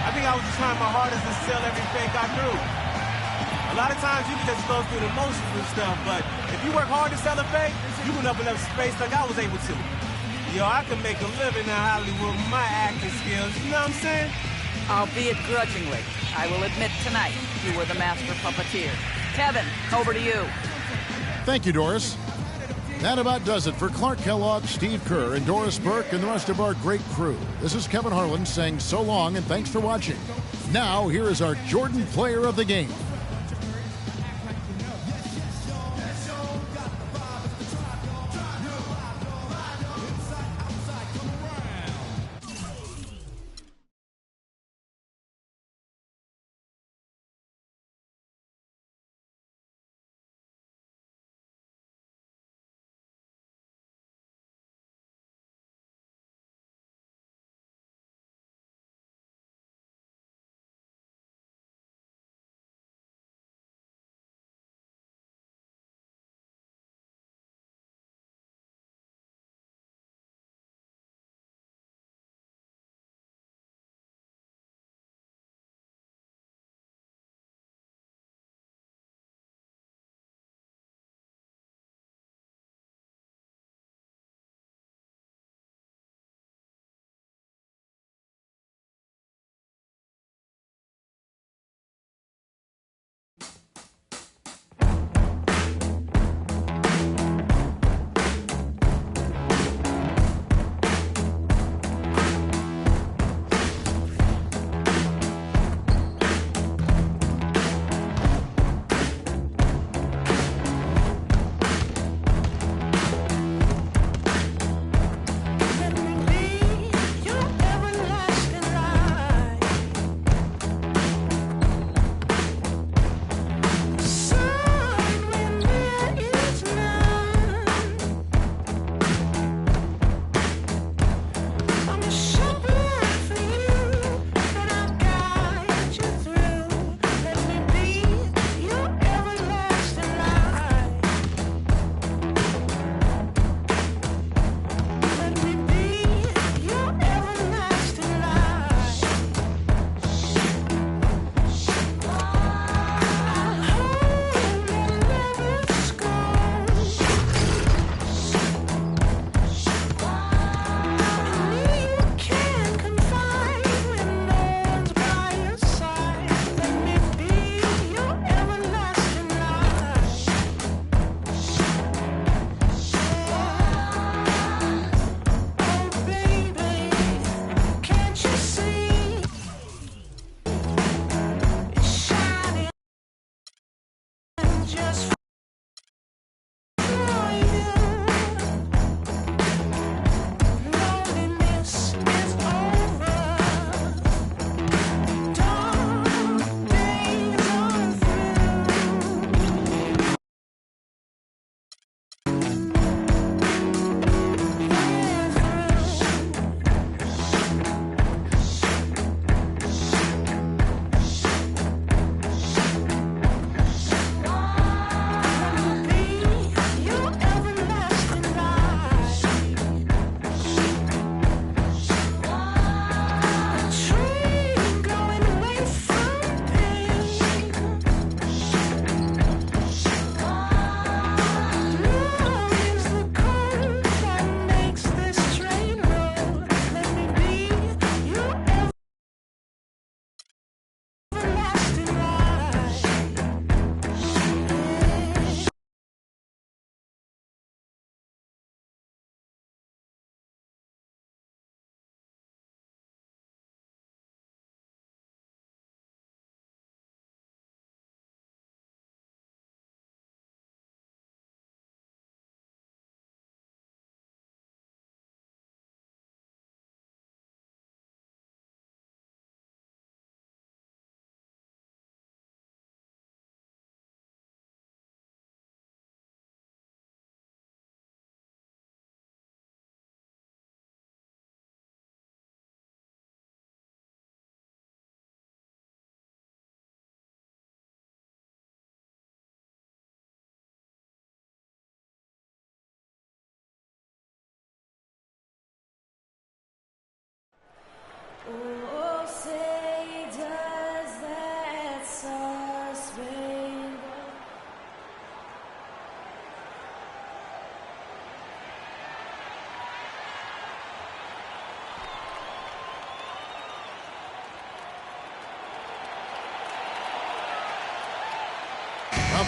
H: I think I was just trying my hardest to sell every fake I threw. A lot of times you can just go through the motions and stuff, but if you work hard to sell a fake, you can open up space like I was able to. Yo, I can make a living in Hollywood with my acting skills, you know what I'm saying?
E: Albeit grudgingly, I will admit tonight you were the master puppeteer. Kevin, over to you.
B: Thank you, Doris. That about does it for Clark Kellogg, Steve Kerr, and Doris Burke, and the rest of our great crew. This is Kevin Harlan saying so long and thanks for watching. Now, here is our Jordan Player of the Game.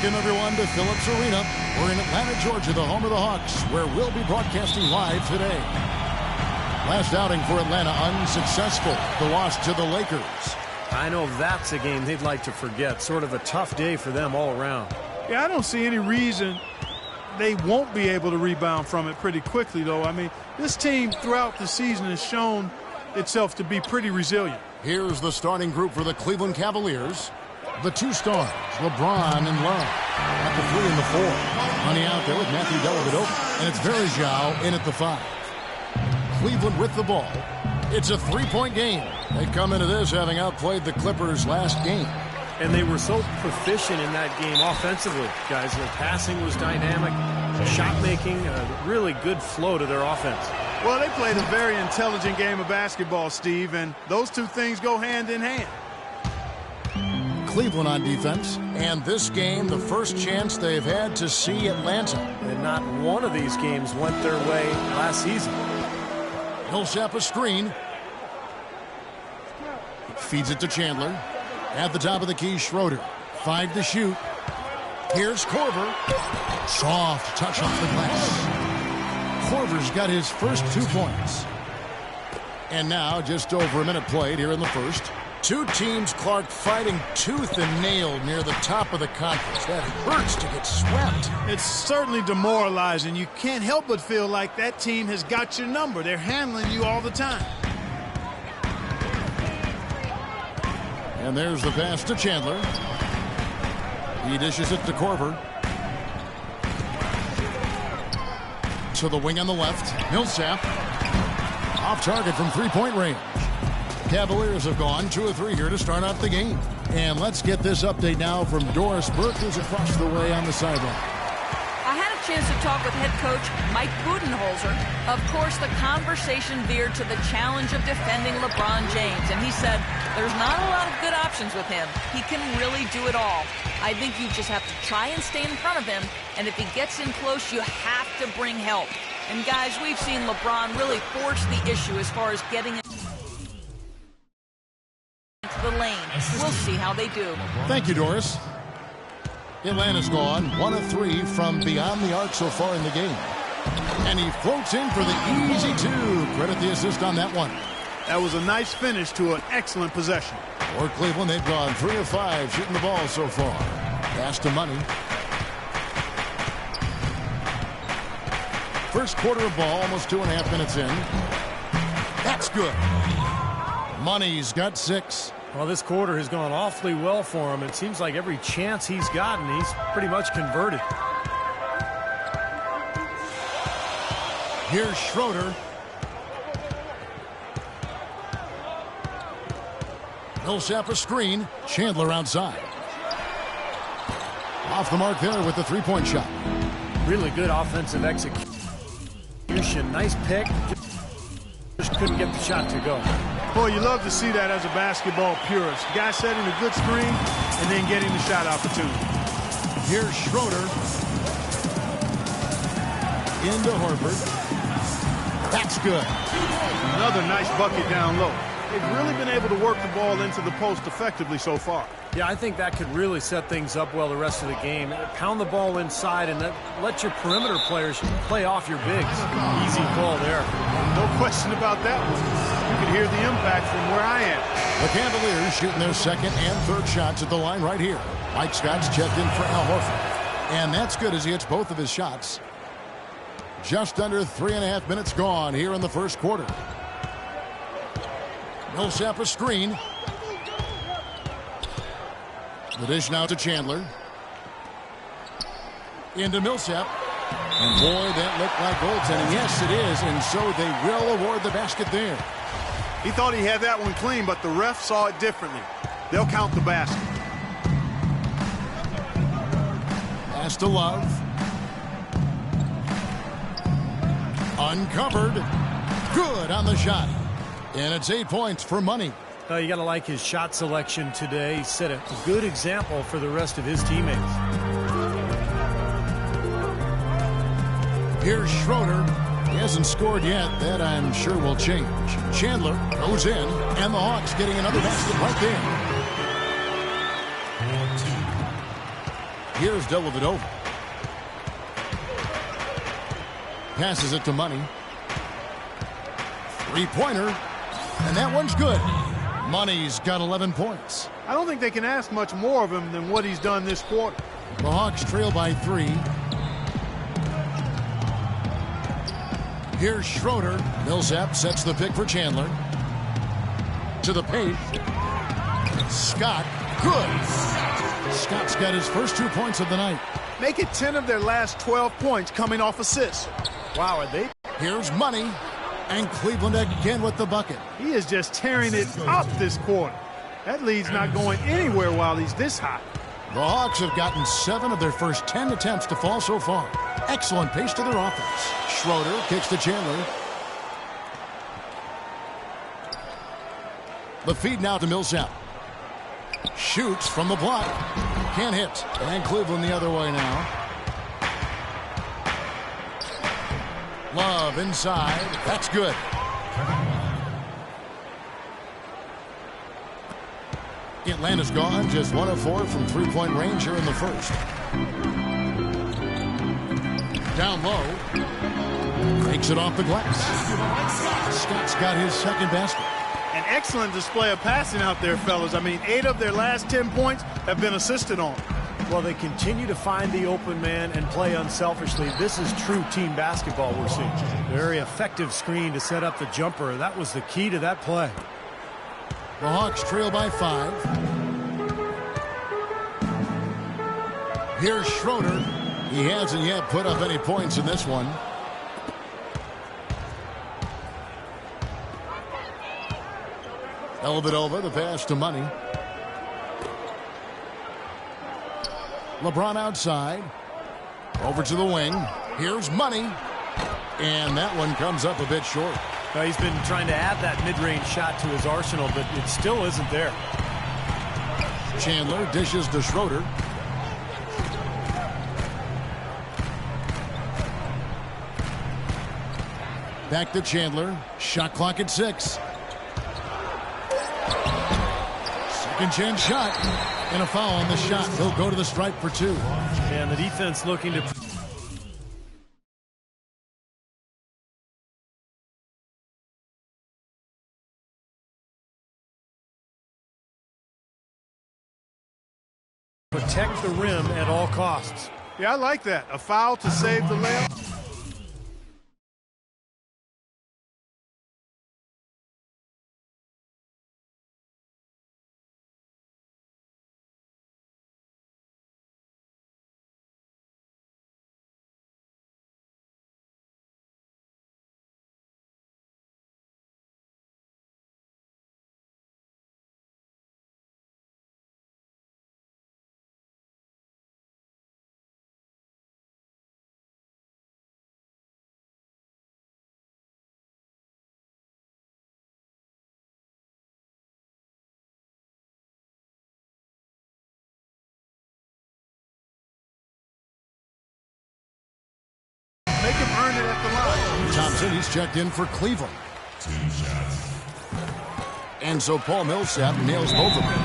B: Welcome, everyone, to Phillips Arena. We're in Atlanta, Georgia, the home of the Hawks, where we'll be broadcasting live today. Last outing for Atlanta unsuccessful. The loss to the Lakers.
D: I know that's a game they'd like to forget. Sort of a tough day for them all around.
C: Yeah, I don't see any reason they won't be able to rebound from it pretty quickly, though. I mean, this team throughout the season has shown itself to be pretty resilient.
B: Here's the starting group for the Cleveland Cavaliers. The two stars, LeBron and Love, at the 3 and the 4. Money out there with Matthew Dellavedova, and it's Varejao in at the 5. Cleveland with the ball. It's a three-point game. They come into this having outplayed the Clippers last game.
D: And they were so proficient in that game offensively, guys. Their passing was dynamic, shot making, a really good flow to their offense.
C: Well, they played a very intelligent game of basketball, Steve, and those two things go hand in hand.
B: Cleveland on defense, and this game, the first chance they've had to see Atlanta.
D: And not one of these games went their way last season.
B: Millsap a screen. Feeds it to Chandler. At the top of the key, Schroeder. 5 to shoot. Here's Korver. Soft touch off the glass. Korver's got his first 2 points. And now, just over a minute played here in the first. Two teams, Clark, fighting tooth and nail near the top of the conference. That hurts to get swept.
C: It's certainly demoralizing. You can't help but feel like that team has got your number. They're handling you all the time.
B: And there's the pass to Chandler. He dishes it to Korver. To the wing on the left. Millsap. Off target from three-point range. Cavaliers have gone 2 of 3 here to start out the game. And let's get this update now from Doris Burke, who's across the way on the sideline.
E: I had a chance to talk with head coach Mike Budenholzer. Of course, the conversation veered to the challenge of defending LeBron James. And he said, there's not a lot of good options with him. He can really do it all. I think you just have to try and stay in front of him. And if he gets in close, you have to bring help. And guys, we've seen LeBron really force the issue as far as getting into the lane. We'll see how they do.
B: Thank you, Doris. Atlanta's gone 1 of 3 from beyond the arc so far in the game. And he floats in for the easy 2. Credit the assist on that one.
C: That was a nice finish to an excellent possession.
B: For Cleveland, they've gone 3 of 5 shooting the ball so far. Pass to Money. First quarter of ball, almost 2.5 minutes in. That's good. Money's got 6.
D: Well, this quarter has gone awfully well for him. It seems like every chance he's gotten, he's pretty much converted.
B: Here's Schroeder. Millsap a screen. Chandler outside. Off the mark there with the three-point shot.
D: Really good offensive execution. Nice pick. Just couldn't get the shot to go.
C: Boy, you love to see that as a basketball purist. Guy setting a good screen and then getting the shot opportunity.
B: Here's Schroeder. Into Horford. That's good.
C: Another nice bucket down low. They've really been able to work the ball into the post effectively so far.
D: Yeah, I think that could really set things up well the rest of the game. Pound the ball inside and let your perimeter players play off your bigs. Easy call there.
C: No question about that one. You can hear the impact from where I am.
B: The Cavaliers shooting their second and third shots at the line right here. Mike Scott's checked in for Al Horford. And that's good as he hits both of his shots. Just under 3.5 minutes gone here in the first quarter. Millsap a screen. The dish now to Chandler. Into Millsap. And boy, that looked like goaltending. Yes, it is. And so they will award the basket there.
C: He thought he had that one clean, but the ref saw it differently. They'll count the basket.
B: Pass to Love. Uncovered. Good on the shot. And it's 8 points for Money.
D: You got to like his shot selection today. He set a good example for the rest of his teammates.
B: Here's Schroeder. He hasn't scored yet. That, I'm sure, will change. Chandler goes in, and the Hawks getting another basket right there. Here's Dellavedova. Passes it to Money. Three-pointer. And that one's good. Money's got 11 points.
C: I don't think they can ask much more of him than what he's done this quarter.
B: The Hawks trail by 3. Here's Schroeder. Millsap sets the pick for Chandler. To the paint. Scott. Good. Scott's got his first 2 points of the night.
C: Make it 10 of their last 12 points coming off assists.
D: Wow, are they?
B: Here's Money. And Cleveland again with the bucket.
C: He is just tearing it up this quarter. That lead's not going anywhere while he's this hot.
B: The Hawks have gotten 7 of their first 10 attempts to fall so far. Excellent pace to their offense. Schroeder kicks to Chandler. The feed now to Millsap. Shoots from the block. Can't hit. And Cleveland the other way now. Love inside. That's good. Atlanta's gone. Just 1 of 4 from three-point range here in the first. Down low. Takes it off the glass. Scott's got his second basket.
C: An excellent display of passing out there, fellas. I mean, 8 of their last 10 points have been assisted on.
D: Well, they continue to find the open man and play unselfishly. This is true team basketball we're seeing. Very effective screen to set up the jumper. That was the key to that play.
B: The Hawks trail by 5. Here's Schroeder. He hasn't yet put up any points in this one. Dellavedova, the pass to Money. LeBron outside. Over to the wing. Here's Money. And that one comes up a bit short.
D: He's been trying to add that mid-range shot to his arsenal, but it still isn't there.
B: Chandler dishes to Schroeder. Back to Chandler. Shot clock at 6. Second chance shot. And a foul on the shot. He'll go to the stripe for 2.
D: And the defense looking to protect the rim at all costs.
C: Yeah, I like that. A foul to save the layup. Make him earn it at the line.
B: Thompson, he's checked in for Cleveland. And so Paul Millsap nails both of them.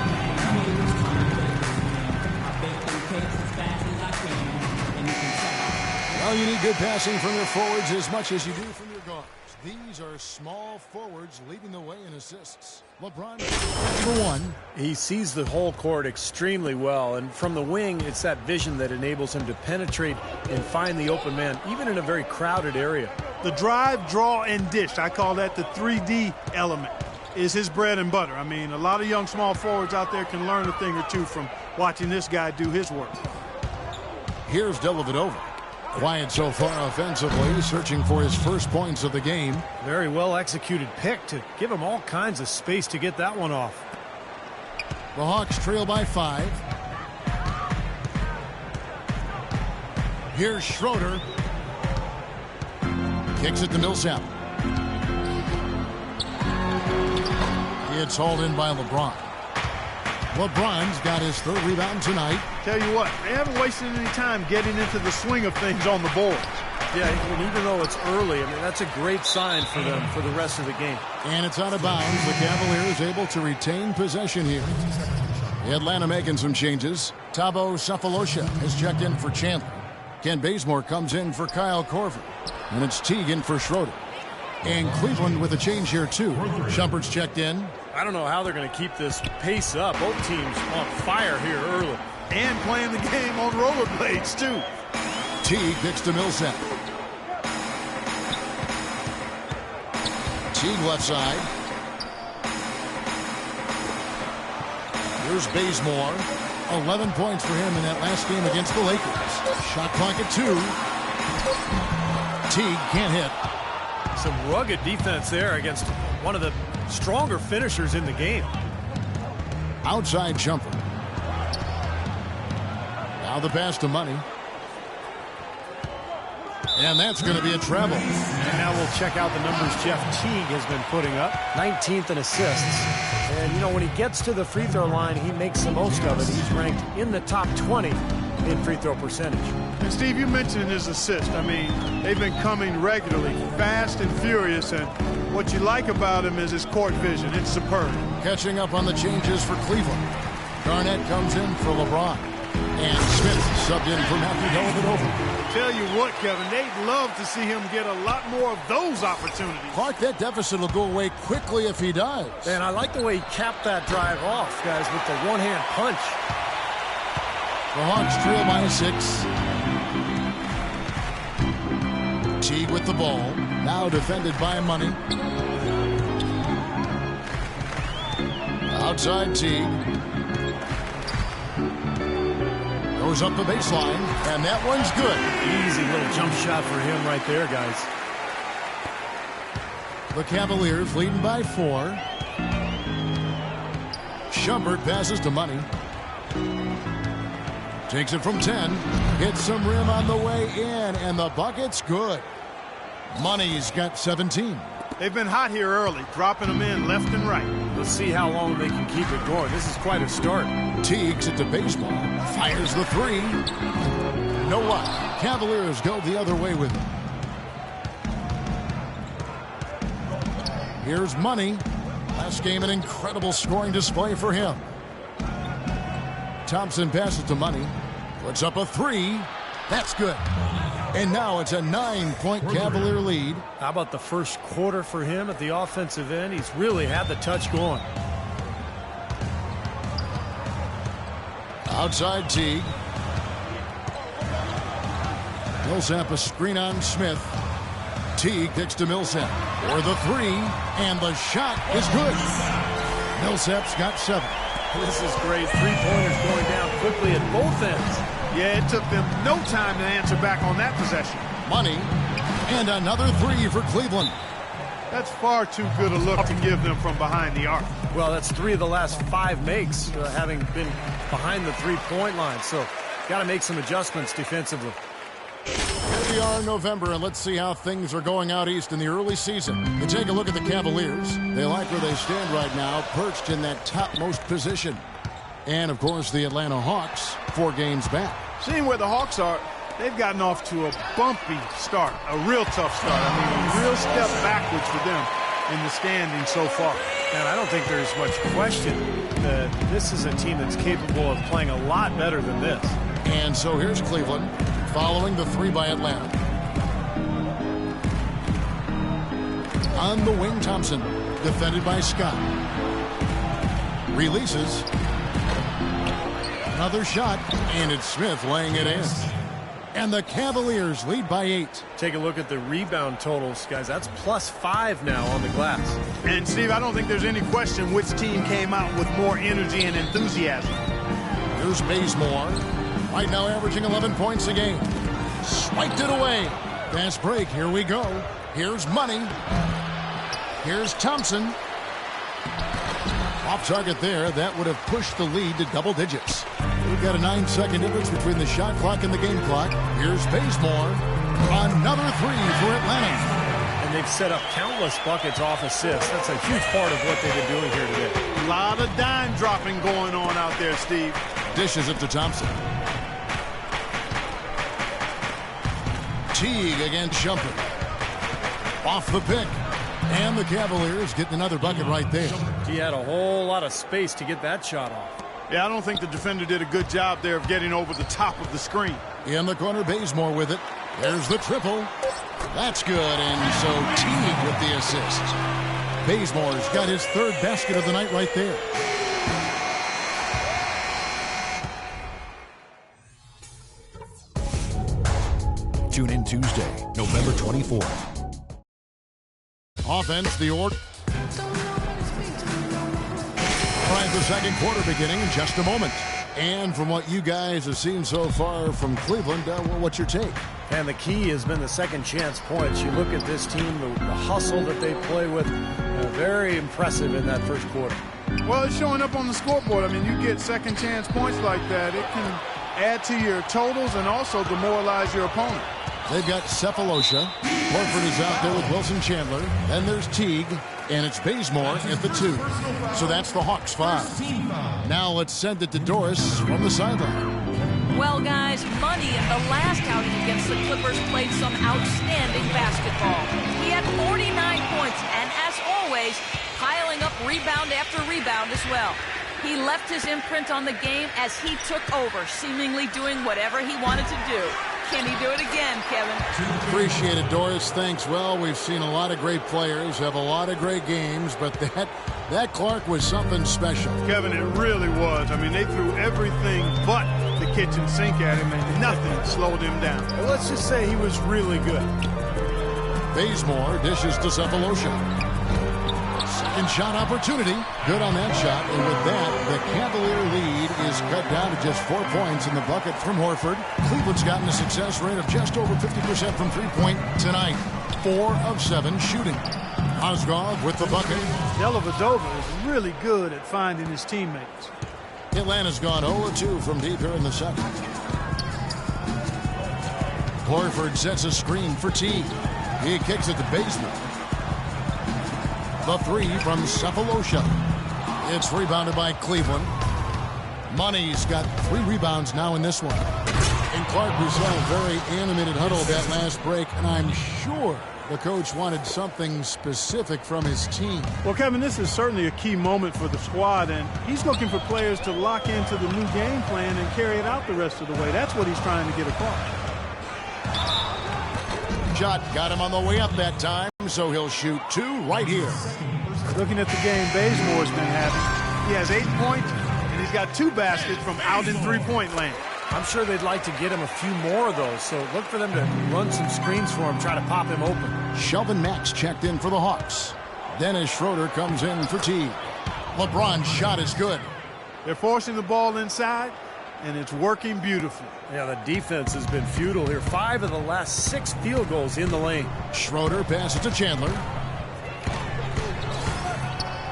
B: Well, you need good passing from your forwards as much as you do from your guards. These are small forwards leading the way in assists. LeBron for 1.
D: He sees the whole court extremely well, and from the wing, it's that vision that enables him to penetrate and find the open man, even in a very crowded area.
C: The drive, draw, and dish, I call that the 3D element, is his bread and butter. I mean, a lot of young small forwards out there can learn a thing or two from watching this guy do his work.
B: Here's Dellavedova. Quiet so far offensively, searching for his first points of the game.
D: Very well executed pick to give him all kinds of space to get that one off.
B: The Hawks trail by 5. Here's Schroeder. Kicks it to Millsap. It's hauled in by LeBron. LeBron's got his 3rd rebound tonight.
C: Tell you what, they haven't wasted any time getting into the swing of things on the board.
D: Yeah, and even though it's early, I mean, that's a great sign for them for the rest of the game.
B: And it's out of bounds. The Cavaliers able to retain possession here. Atlanta making some changes. Thabo Cephalosha has checked in for Chandler. Ken Bazemore comes in for Kyle Korver. And it's Teague in for Schroeder. And Cleveland with a change here, too. Shumpert's checked in.
D: I don't know how they're going to keep this pace up. Both teams on fire here early.
C: And playing the game on rollerblades, too.
B: Teague picks to Millsap. Teague left side. Here's Bazemore. 11 points for him in that last game against the Lakers. Shot clock at 2. Teague can't hit.
D: Some rugged defense there against one of the stronger finishers in the game.
B: Outside jumper. Now the pass to Money. And that's going to be a travel.
D: And now we'll check out the numbers Jeff Teague has been putting up. 19th in assists. And, you know, when he gets to the free throw line, he makes the most of it. He's ranked in the top 20 in free throw percentage.
C: And, Steve, you mentioned his assist. I mean, they've been coming regularly, fast and furious. And what you like about him is his court vision. It's superb.
B: Catching up on the changes for Cleveland. Garnett comes in for LeBron. And Smith subbed in for Matthew Dellavedova.
C: Tell you what, Kevin, they'd love to see him get a lot more of those opportunities.
B: Clark, that deficit will go away quickly if he does.
D: And I like the way he capped that drive off, guys, with the one-hand punch.
B: The Hawks trail by 6. Teague with the ball. Now defended by Money. Outside Teague. Goes up the baseline, and that one's good.
D: Easy little jump shot for him right there, guys.
B: The Cavaliers leading by 4. Shumpert passes to Money. Takes it from 10. Hits some rim on the way in, and the bucket's good. Money's got 17.
C: They've been hot here early, dropping them in left and right.
D: Let's see how long they can keep it going. This is quite a start.
B: Teague's it to baseball. Fires the 3. No luck. Cavaliers go the other way with it. Here's Money. Last game, an incredible scoring display for him. Thompson passes to Money. Puts up a 3. That's good. And now it's a 9-point Cavalier lead.
D: How about the first quarter for him at the offensive end? He's really had the touch going.
B: Outside Teague. Millsap a screen on Smith. Teague kicks to Millsap for the 3, and the shot is good. Millsap's got 7.
D: This is great. 3-pointers going down quickly at both ends.
C: Yeah, it took them no time to answer back on that possession.
B: Money, and another 3 for Cleveland.
C: That's far too good a look to give them from behind the arc.
D: Well, that's 3 of the last 5 makes, having been behind the 3-point line. So, got to make some adjustments defensively.
B: Here we are in November, and let's see how things are going out east in the early season. You take a look at the Cavaliers. They like where they stand right now, perched in that topmost position. And, of course, the Atlanta Hawks, 4 games back.
C: Seeing where the Hawks are, they've gotten off to a bumpy start, a real tough start. I mean, a real step backwards for them in the standings so far.
D: And I don't think there's much question that this is a team that's capable of playing a lot better than this.
B: And so here's Cleveland, following the 3 by Atlanta. On the wing, Thompson, defended by Scott. Releases. Another shot, and it's Smith laying it in. And the Cavaliers lead by 8.
D: Take a look at the rebound totals, guys. That's +5 now on the glass.
C: And, Steve, I don't think there's any question which team came out with more energy and enthusiasm.
B: Here's Bazemore. Right now averaging 11 points a game. Swiped it away. Fast break. Here we go. Here's Money. Here's Thompson. Off target there. That would have pushed the lead to double digits. We've got a 9-second difference between the shot clock and the game clock. Here's Bazemore. Another 3 for Atlanta.
D: And they've set up countless buckets off assists. That's a huge part of what they've been doing here today.
C: A lot of dime dropping going on out there, Steve.
B: Dishes it to Thompson. Teague against Shumpert. Off the pick. And the Cavaliers getting another bucket right there.
D: He had a whole lot of space to get that shot off.
C: Yeah, I don't think the defender did a good job there of getting over the top of the screen.
B: In the corner, Bazemore with it. There's the triple. That's good, and so Teague with the assist. Bazemore's got his third basket of the night right there. Tune in Tuesday, November 24th. Offense, the order. All right, the second quarter beginning in just a moment. And from what you guys have seen so far from Cleveland, what's your take?
D: And the key has been the second chance points. You look at this team, the hustle that they play with, very impressive in that first quarter.
C: Well, it's showing up on the scoreboard. I mean, you get second chance points like that, it can add to your totals and also demoralize your opponent.
B: They've got Cephalosha. Horford is out there with Wilson Chandler. Then there's Teague, and it's Bazemore at the 2. So that's the Hawks 5. Now let's send it to Doris from the sideline.
E: Well, guys, Money in the last outing against the Clippers played some outstanding basketball. He had 49 points, and as always, piling up rebound after rebound as well. He left his imprint on the game as he took over, seemingly doing whatever he wanted to do. Can he do it again, Kevin?
B: Appreciate it, Doris. Thanks. Well, we've seen a lot of great players have a lot of great games, but that Clark was something special.
C: Kevin, it really was. I mean, they threw everything but the kitchen sink at him, and nothing slowed him down.
D: Well, let's just say he was really good.
B: Bazemore dishes to Cephalosha. Second shot opportunity. Good on that shot. And with that, the Cavalier lead is cut down to just 4 points in the bucket from Horford. Cleveland's gotten a success rate of just over 50% from three-point tonight. 4 of 7 shooting. Ozgov with the bucket.
C: Dellavedova is really good at finding his teammates.
B: Atlanta's gone 0-2 from deep here in the second. Horford sets a screen for Teague. He kicks it to Bazemore. The 3 from Cephalosha. It's rebounded by Cleveland. Money's got 3 rebounds now in this one. And Clark, we saw a very animated huddle that last break, and I'm sure the coach wanted something specific from his team.
C: Well, Kevin, this is certainly a key moment for the squad, and he's looking for players to lock into the new game plan and carry it out the rest of the way. That's what he's trying to get across.
B: Shot got him on the way up that time, so he'll shoot 2 right here.
C: Looking at the game Bazemore's been having, he has 8 points, and he's got 2 baskets from out in three-point land.
D: I'm sure they'd like to get him a few more of those, so look for them to run some screens for him, try to pop him open.
B: Shelvin Max checked in for the Hawks. Dennis Schroeder comes in for Teague. LeBron's shot is good.
C: They're forcing the ball inside, and it's working beautifully.
D: Yeah, the defense has been futile here. 5 of the last 6 field goals in the lane.
B: Schroeder passes to Chandler.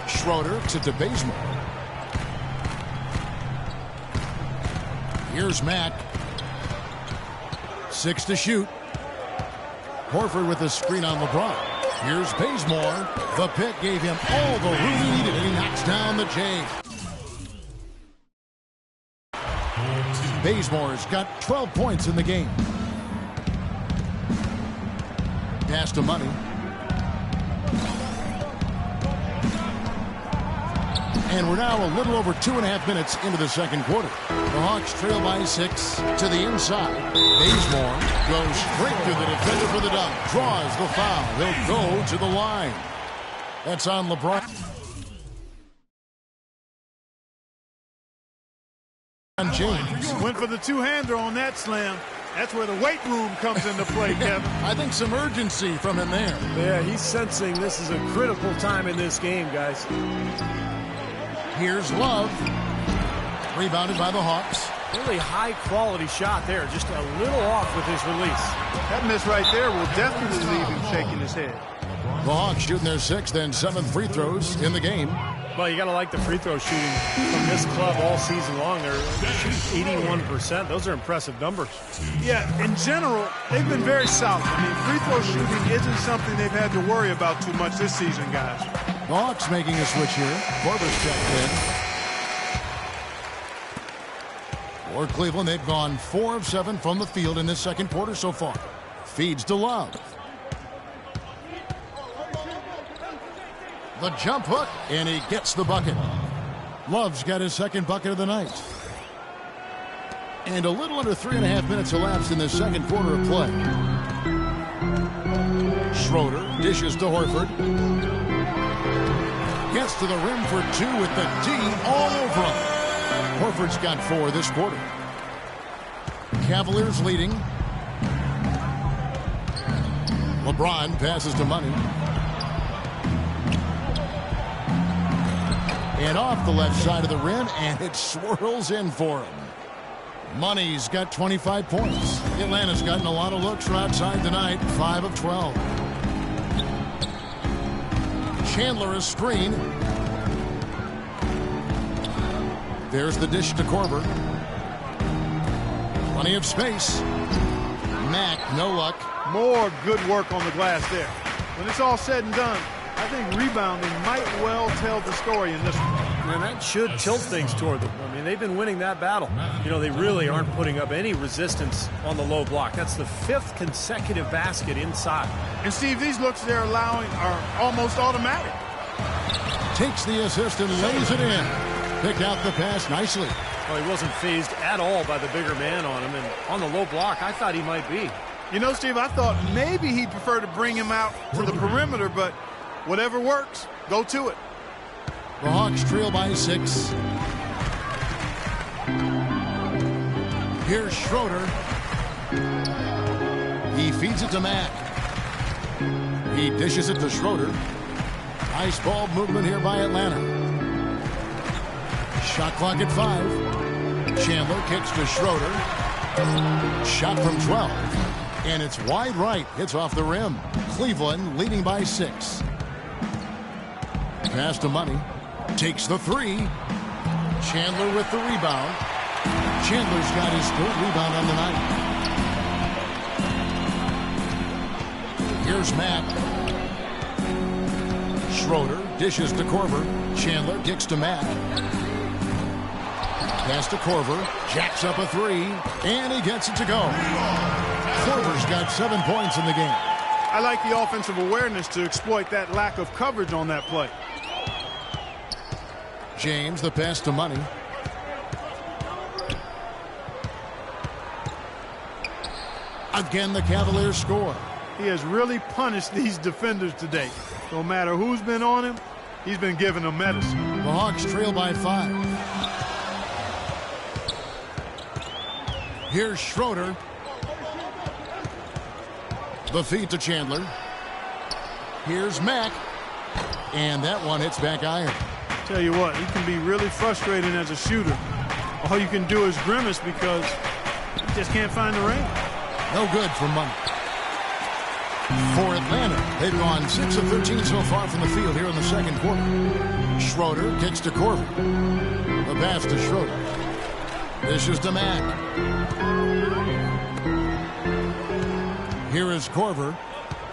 B: Schroeder to Bazemore. Here's Mack. 6 to shoot. Horford with a screen on LeBron. Here's Bazemore. The pick gave him all the room he needed, and he knocks down the J. Bazemore's got 12 points in the game. Pass to Money. And we're now a little over 2.5 minutes into the second quarter. The Hawks trail by 6 to the inside. Bazemore goes straight to the defender for the dunk. Draws the foul. He'll go to the line. That's on LeBron. James
C: went for the two-hander on that slam. That's where the weight room comes into play, Kevin.
B: I think some urgency from him there.
D: Yeah, he's sensing this is a critical time in this game, guys.
B: Here's Love. Rebounded by the Hawks.
D: Really high-quality shot there. Just a little off with his release.
C: That miss right there will definitely leave him shaking his head.
B: The Hawks shooting their 6th and 7th free throws in the game.
D: Well, you got to like the free throw shooting from this club all season long. They're shooting 81%. Those are impressive numbers.
C: Yeah, in general, they've been very solid. I mean, free throw shooting isn't something they've had to worry about too much this season, guys.
B: The Hawks making a switch here. Korver's checked in. For Cleveland, they've gone 4 of 7 from the field in this second quarter so far. Feeds to Love. The jump hook, and he gets the bucket. Love's got his second bucket of the night. And a little under 3.5 minutes elapsed in the second quarter of play. Schroeder dishes to Horford. Gets to the rim for two with the D all over him. Horford's got 4 this quarter. Cavaliers leading. LeBron passes to Money. And off the left side of the rim, and it swirls in for him. Money's got 25 points. Atlanta's gotten a lot of looks from outside tonight, 5 of 12. Chandler a screen. There's the dish to Korver. Plenty of space. Mack, no luck.
C: More good work on the glass there. When it's all said and done, I think rebounding might well tell the story in this one.
D: And that should tilt things toward them. I mean, they've been winning that battle. You know, they really aren't putting up any resistance on the low block. That's the 5th consecutive basket inside.
C: And Steve, these looks they're allowing are almost automatic.
B: Takes the assist and lays it in. Picked out the pass nicely.
D: Well, he wasn't phased at all by the bigger man on him. And on the low block, I thought he might be.
C: You know, Steve, I thought maybe he'd prefer to bring him out to the perimeter, but whatever works, go to it.
B: The Hawks trail by 6. Here's Schroeder. He feeds it to Mack. He dishes it to Schroeder. Nice ball movement here by Atlanta. Shot clock at 5. Chandler kicks to Schroeder. Shot from 12. And it's wide right. Hits off the rim. Cleveland leading by 6. Pass to Money. Takes the 3. Chandler with the rebound. Chandler's got his 3rd rebound on the night. Here's Matt. Schroeder dishes to Korver. Chandler kicks to Matt. Pass to Korver. Jacks up a 3. And he gets it to go. Korver's got 7 points in the game.
C: I like the offensive awareness to exploit that lack of coverage on that play.
B: James, the pass to Money. Again, the Cavaliers score.
C: He has really punished these defenders today. No matter who's been on him, he's been giving them medicine.
B: The Hawks trail by 5. Here's Schroeder. The feed to Chandler. Here's Mack. And that one hits back iron.
C: Tell you what, he can be really frustrating as a shooter. All you can do is grimace because he just can't find the range.
B: No good for Money. For Atlanta, they've gone 6 of 13 so far from the field here in the second quarter. Schroeder kicks to Korver. The pass to Schroeder. This is to Mack. Here is Korver.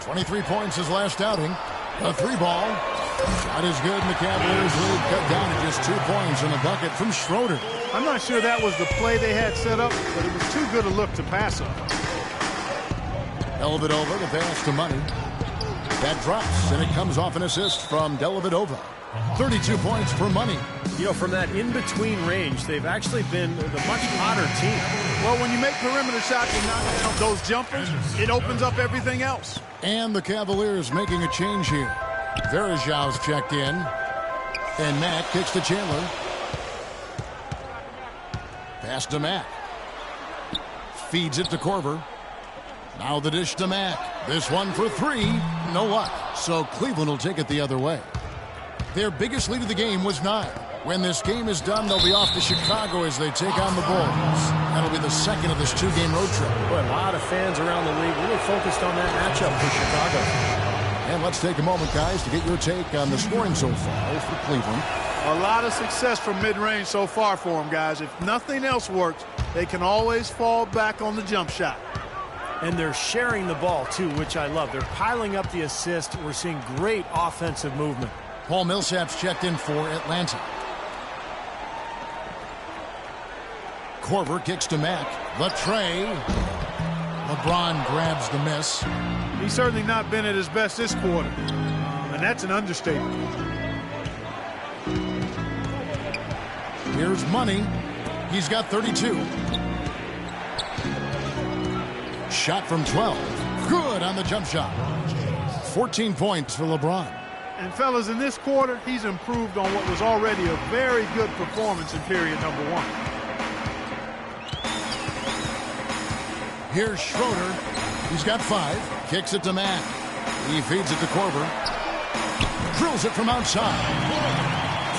B: 23 points his last outing. A 3-ball. Shot is good, and the Cavaliers lead cut down to just 2 points in the bucket from Schroeder.
C: I'm not sure that was the play they had set up, but it was too good a look to pass up.
B: Dellavedova, the pass to Money. That drops, and it comes off an assist from Dellavedova. 32 points for Money.
D: You know, from that in-between range, they've actually been the much hotter team.
C: Well, when you make perimeter shots and knock down those jumpers, it opens up everything else.
B: And the Cavaliers making a change here. Verajau's checked in. And Mack kicks to Chandler. Pass to Mack. Feeds it to Korver. Now the dish to Mack. This one for 3. No luck. So Cleveland will take it the other way. Their biggest lead of the game was 9. When this game is done, they'll be off to Chicago as they take on the Bulls. That'll be the second of this 2-game road trip.
D: Boy, a lot of fans around the league really focused on that matchup for Chicago.
B: And let's take a moment, guys, to get your take on the scoring so far for Cleveland.
C: A lot of success from mid-range so far for them, guys. If nothing else works, they can always fall back on the jump shot.
D: And they're sharing the ball, too, which I love. They're piling up the assist. We're seeing great offensive movement.
B: Paul Millsap's checked in for Atlanta. Korver kicks to Mack. The tray. LeBron grabs the miss.
C: He's certainly not been at his best this quarter. And that's an understatement.
B: Here's Money. He's got 32. Shot from 12. Good on the jump shot. 14 points for LeBron.
C: And fellas, in this quarter, he's improved on what was already a very good performance in period number 1.
B: Here's Schroeder. He's got 5. Kicks it to Mack. He feeds it to Korver. Drills it from outside.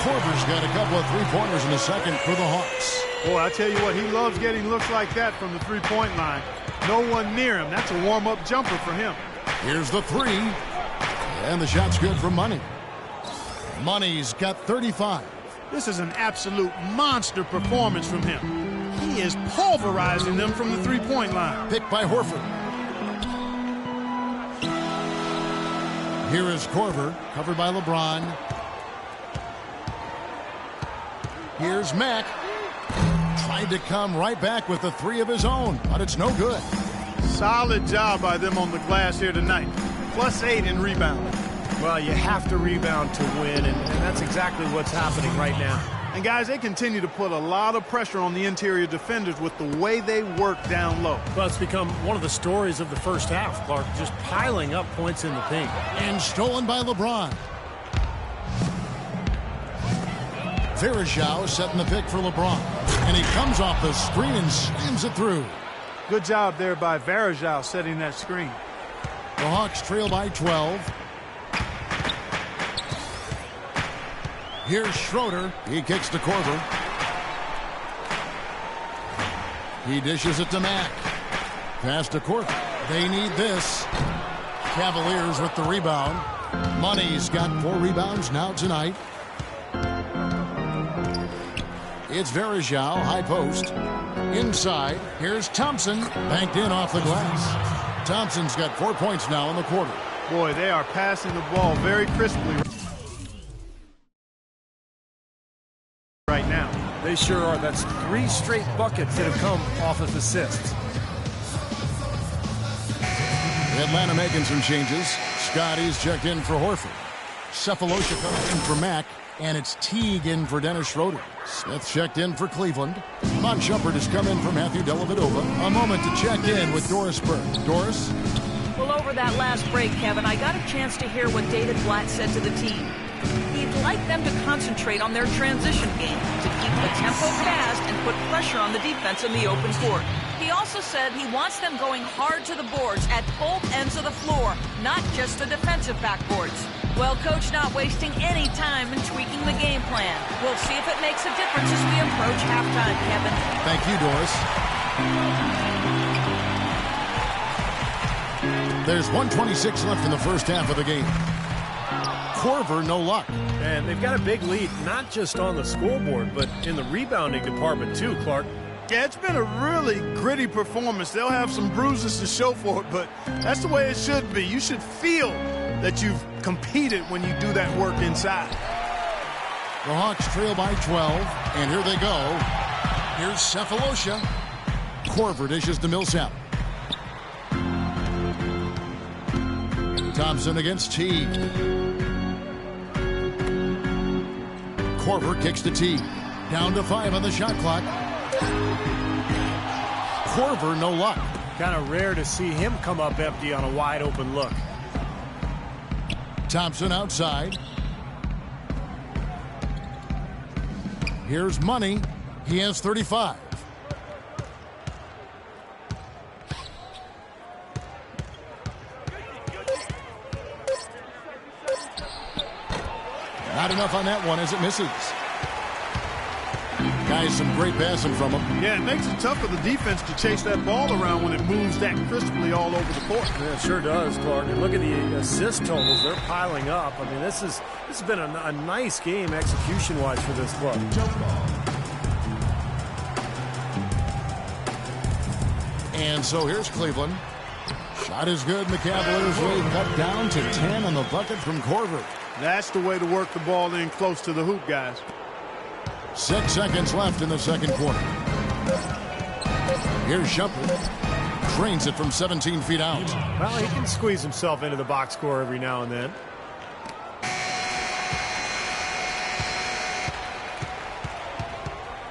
B: Korver's got a couple of three-pointers in the second for the Hawks.
C: Boy, I tell you what, he loves getting looks like that from the three-point line. No one near him. That's a warm-up jumper for him.
B: Here's the 3. And the shot's good from Money. Money's got 35.
C: This is an absolute monster performance from him. He is pulverizing them from the three-point line.
B: Picked by Horford. Here is Korver, covered by LeBron. Here's Mack. Tried to come right back with the 3 of his own, but it's no good.
C: Solid job by them on the glass here tonight. +8 in rebounding.
D: Well, you have to rebound to win, and that's exactly what's happening right now.
C: And guys, they continue to put a lot of pressure on the interior defenders with the way they work down low.
D: Well, it's become one of the stories of the first half, Clark, just piling up points in the paint.
B: And stolen by LeBron. Varejao setting the pick for LeBron. And he comes off the screen and slams it through.
C: Good job there by Varejao setting that screen.
B: The Hawks trail by 12. Here's Schroeder. He kicks to Korver. He dishes it to Mack. Pass to Korver. They need this. Cavaliers with the rebound. Money's got 4 rebounds now tonight. It's Varejao, high post. Inside, here's Thompson. Banked in off the glass. Thompson's got 4 points now in the quarter.
C: Boy, they are passing the ball very crisply right now.
D: They sure are. That's 3 straight buckets that have come off of assists.
B: Atlanta making some changes. Scotty's checked in for Horford. Cephalosha comes in for Mack. And it's Teague in for Dennis Schroeder. Smith checked in for Cleveland. Mont Shumpert has come in for Matthew Dellavedova. A moment to check in with Doris Burke. Doris?
E: Well, over that last break, Kevin, I got a chance to hear what David Blatt said to the team. He'd like them to concentrate on their transition game, to keep the tempo fast and put pressure on the defense in the open court. He also said he wants them going hard to the boards at both ends of the floor, not just the defensive backboards. Well, Coach not wasting any time in tweaking the game plan. We'll see if it makes a difference as we approach halftime, Kevin.
B: Thank you, Doris. There's 1:26 left in the first half of the game. Korver, no luck.
D: And they've got a big lead, not just on the scoreboard, but in the rebounding department too, Clark.
C: Yeah, it's been a really gritty performance. They'll have some bruises to show for it, but that's the way it should be. You should feel that you've competed when you do that work inside.
B: The Hawks trail by 12, and here they go. Here's Cephalosha. Korver dishes to Millsap. Thompson against Teague. Korver kicks to Teague. Down to 5 on the shot clock. Korver, no luck.
D: Kind of rare to see him come up empty on a wide open look.
B: Thompson outside. Here's Money. He has 35. Not enough on that one as it misses. Guys, some great passing from him.
C: Yeah, it makes it tough for the defense to chase that ball around when it moves that crisply all over the court.
D: Yeah, it sure does, Clark. And look at the assist totals. They're piling up. I mean, this has been a nice game execution-wise for this club.
B: And so here's Cleveland. Shot is good, and the Cavaliers will cut down to 10 on the bucket from Korver.
C: That's the way to work the ball in close to the hoop, guys.
B: 6 seconds left in the second quarter. Here's Shumpert. Drains it from 17 feet out.
D: Well, he can squeeze himself into the box score every now and then.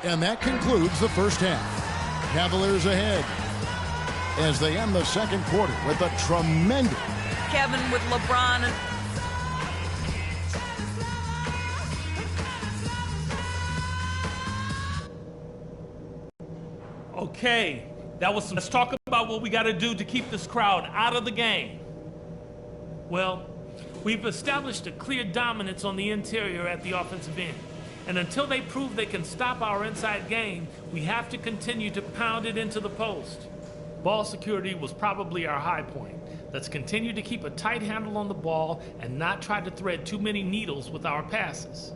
B: And that concludes the first half. Cavaliers ahead as they end the second quarter with a tremendous.
E: Kevin with LeBron.
F: Okay, let's talk about what we got to do to keep this crowd out of the game. Well, we've established a clear dominance on the interior at the offensive end. And until they prove they can stop our inside game, we have to continue to pound it into the post. Ball security was probably our high point. Let's continue to keep a tight handle on the ball and not try to thread too many needles with our passes.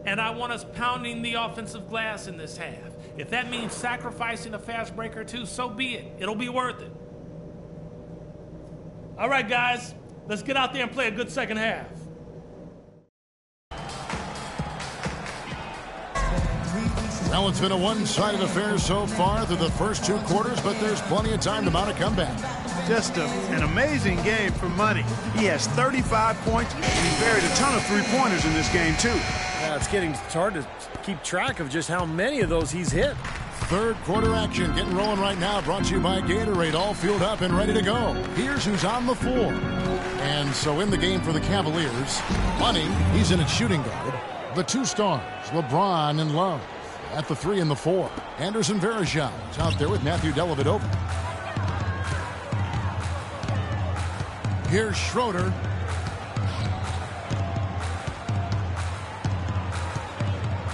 F: And I want us pounding the offensive glass in this half. If that means sacrificing a fast break or two, so be it. It'll be worth it. All right, guys, let's get out there and play a good second half.
B: Well, it's been a one-sided affair so far through the first two quarters, but there's plenty of time to mount a comeback.
C: Just an amazing game for Money. He has 35 points, and he buried a ton of three-pointers in this game, too.
D: Yeah, it's hard to keep track of just how many of those he's hit.
B: Third quarter action getting rolling right now, brought to you by Gatorade, all fueled up and ready to go. Here's who's on the floor. And so in the game for the Cavaliers, Money, he's in at shooting guard. The two stars, LeBron and Love. At the 3 and the 4, Anderson Varejao is out there with Matthew Dellavedova. Here's Schroeder.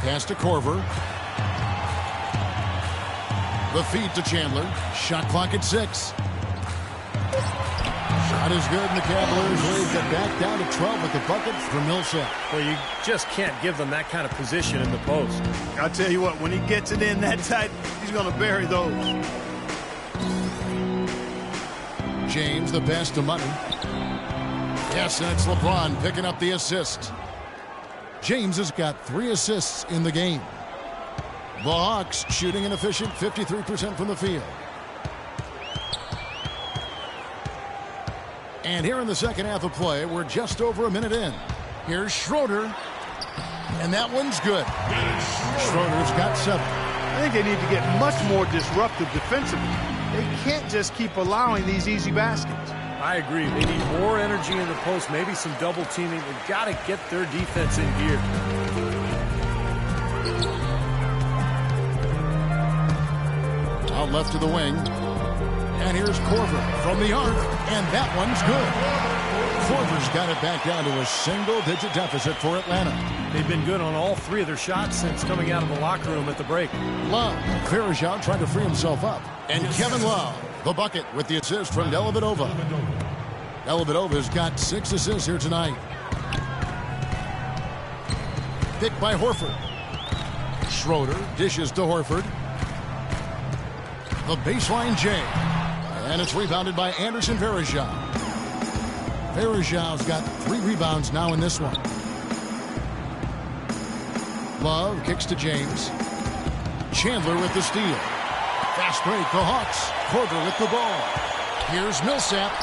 B: Pass to Korver. The feed to Chandler. Shot clock at 6. Shot is good, and the Cavaliers lead get back down to 12 with the bucket for Millsap.
D: Well, you just can't give them that kind of position in the post.
C: I'll tell you what, when he gets it in that tight, he's going to bury those.
B: James, the pass to Money. Yes, and it's LeBron picking up the assist. James has got 3 assists in the game. The Hawks shooting an efficient 53% from the field. And here in the second half of play, we're just over a minute in. Here's Schroeder. And that one's good. Schroeder's got 7.
C: I think they need to get much more disruptive defensively. They can't just keep allowing these easy baskets.
D: I agree. They need more energy in the post, maybe some double teaming. They've got to get their defense in gear.
B: Out left to the wing. And here's Korver from the arc, and that one's good. Korver's got it back down to a single-digit deficit for Atlanta.
D: They've been good on all 3 of their shots since coming out of the locker room at the break.
B: Love, Varejao trying to free himself up. And Kevin Love, the bucket with the assist from Dellavedova. Dellavedova's got 6 assists here tonight. Picked by Horford. Schroeder dishes to Horford. The baseline J. And it's rebounded by Anderson Varejao. Varejao's got 3 rebounds now in this one. Love kicks to James. Chandler with the steal. Fast break, the Hawks. Korver with the ball. Here's Millsap.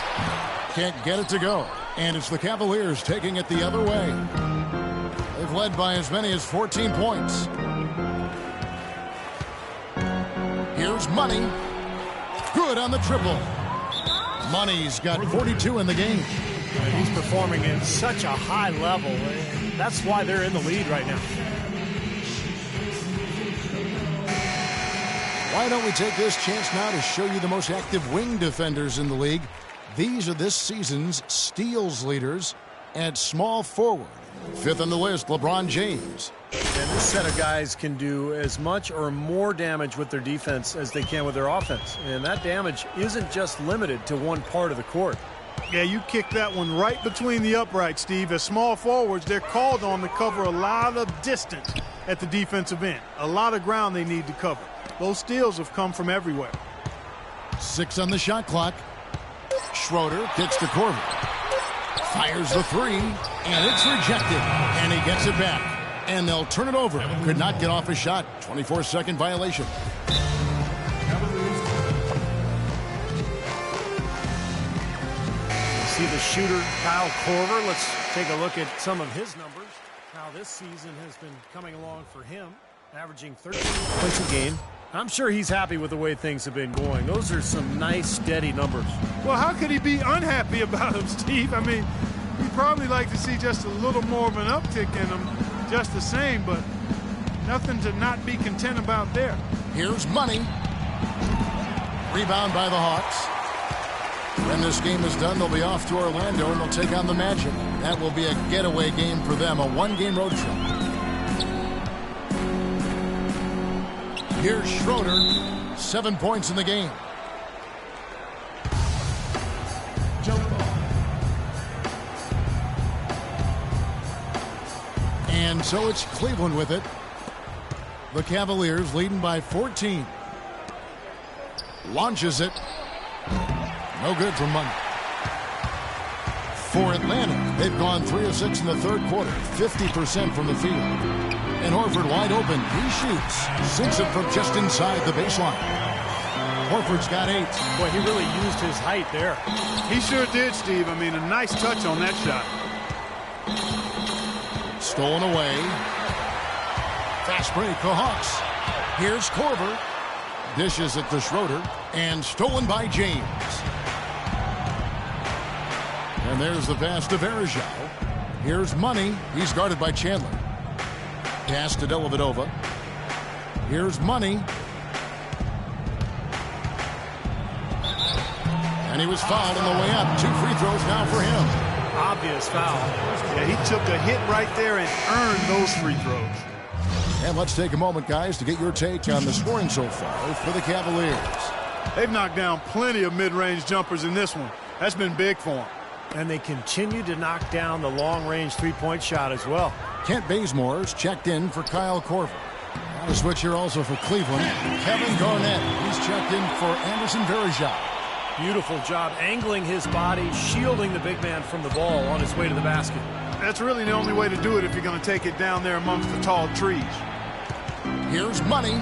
B: Can't get it to go. And it's the Cavaliers taking it the other way. They've led by as many as 14 points. Here's Money. Good on the triple. Money's got 42 in the game.
D: He's performing at such a high level. That's why they're in the lead right now.
B: Why don't we take this chance now to show you the most active wing defenders in the league? These are this season's steals leaders at small forward. 5th on the list, LeBron James.
D: And this set of guys can do as much or more damage with their defense as they can with their offense. And that damage isn't just limited to one part of the court.
C: Yeah, you kicked that one right between the uprights, Steve. As small forwards, they're called on to cover a lot of distance at the defensive end. A lot of ground they need to cover. Those steals have come from everywhere.
B: 6 on the shot clock. Schroeder kicks to Korver. Fires the 3, and it's rejected. And he gets it back. And they'll turn it over. Could not get off a shot. 24-second violation.
D: See the shooter, Kyle Korver. Let's take a look at some of his numbers. How this season has been coming along for him. Averaging 13 points a game. I'm sure he's happy with the way things have been going. Those are some nice, steady numbers.
C: Well, how could he be unhappy about them, Steve? I mean, he'd probably like to see just a little more of an uptick in them, just the same, but nothing to not be content about there.
B: Here's Money. Rebound by the Hawks. When this game is done, they'll be off to Orlando, and they'll take on the Magic. That will be a getaway game for them, a one-game road trip. Here's Schroeder, 7 points in the game.
G: Jump ball.
B: And so it's Cleveland with it. The Cavaliers leading by 14. Launches it. No good for Money. For Atlanta, they've gone 3 of 6 in the third quarter, 50% from the field. And Horford wide open. He shoots. Sinks it from just inside the baseline. Horford's got 8.
D: Boy, he really used his height there.
C: He sure did, Steve. I mean, a nice touch on that shot.
B: Stolen away. Fast break, the Hawks. Here's Korver. Dishes it to Schroeder. And stolen by James. And there's the pass to Verjao. Here's Money. He's guarded by Chandler. Pass to Dellavedova. Here's Money. And he was fouled on the way up. 2 free throws now for him.
D: Obvious foul.
C: Yeah, he took a hit right there and earned those free throws.
B: And let's take a moment, guys, to get your take on the scoring so far for the Cavaliers.
C: They've knocked down plenty of mid-range jumpers in this one. That's been big for them.
D: And they continue to knock down the long-range three-point shot as well.
B: Kent Bazemore's checked in for Kyle Korver. On a switch here also for Cleveland. Kevin Garnett, he's checked in for Anderson Verjao.
D: Beautiful job angling his body, shielding the big man from the ball on his way to the basket.
C: That's really the only way to do it if you're going to take it down there amongst the tall trees.
B: Here's Money.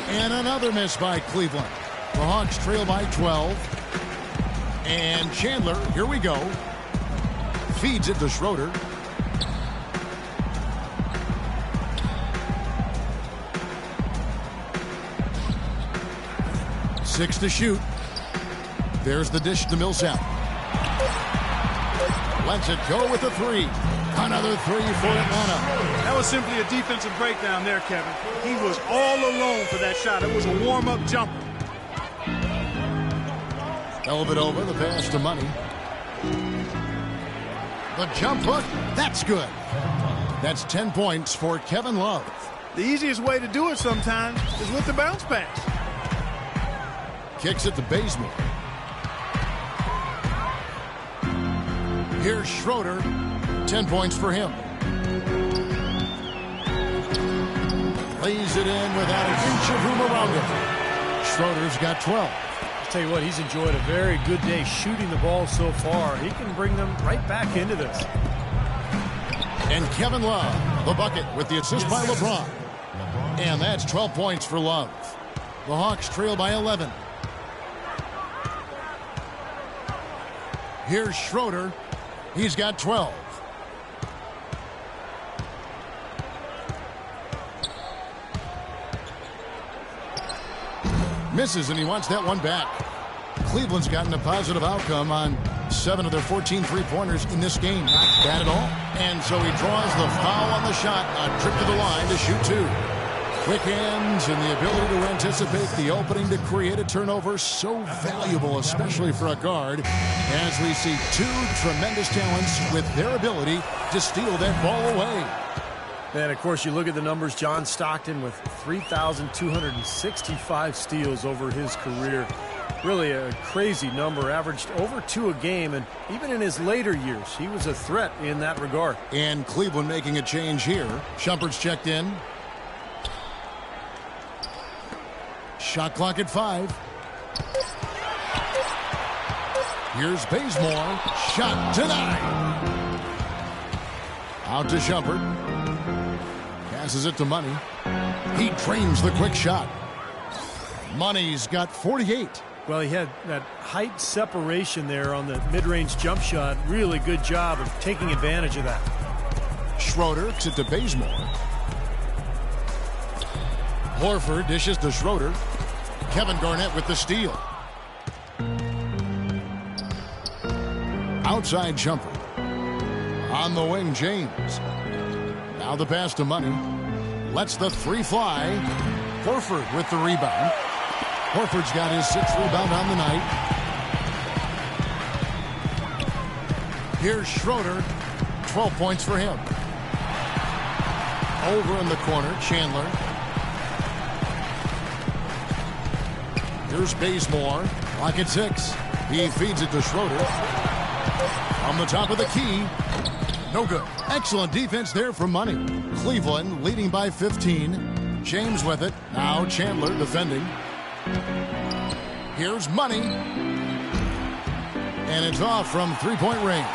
B: And another miss by Cleveland. The Hawks trail by 12. And Chandler, here we go. Feeds it to Schroeder. Six to shoot. There's the dish to Millsap. Lets it go with a 3. Another 3 for Atlanta.
C: That was simply a defensive breakdown there, Kevin. He was all alone for that shot. It was a warm-up jumper.
B: Dellavedova, the pass to Money. The jump hook, that's good. That's 10 points for Kevin Love.
C: The easiest way to do it sometimes is with the bounce pass.
B: Kicks it to Bazemore. Here's Schroeder. 10 points for him. Lays it in without an inch of room around him. Schroeder's got 12.
D: I'll tell you what, he's enjoyed a very good day shooting the ball so far. He can bring them right back into this.
B: And Kevin Love, the bucket with the assist by LeBron. And that's 12 points for Love. The Hawks trail by 11. Here's Schroeder. He's got 12. Misses, and he wants that one back. Cleveland's gotten a positive outcome on 7 of their 14 three-pointers in this game. Not bad at all. And so he draws the foul on the shot. A trip to the line to shoot 2. Quick hands and the ability to anticipate the opening to create a turnover, so valuable, especially for a guard, as we see 2 tremendous talents with their ability to steal that ball away.
D: And, of course, you look at the numbers. John Stockton with 3,265 steals over his career. Really a crazy number, averaged over 2 a game, and even in his later years, he was a threat in that regard.
B: And Cleveland making a change here. Shumpert's checked in. Shot clock at 5. Here's Bazemore. Shot denied. Out to Shumpert. Passes it to Money. He drains the quick shot. Money's got 48.
D: Well, he had that height separation there on the mid-range jump shot. Really good job of taking advantage of that.
B: Schroeder to Bazemore. Horford dishes to Schroeder. Kevin Garnett with the steal. Outside jumper. On the wing, James. Now the pass to Money. Lets the three fly. Horford with the rebound. Horford's got his 6th rebound on the night. Here's Schroeder. 12 points for him. Over in the corner, Chandler. Here's Bazemore. Lock at 6. He feeds it to Schroeder. From the top of the key. No good. Excellent defense there from Money. Cleveland leading by 15. James with it. Now Chandler defending. Here's Money. And it's off from three-point range.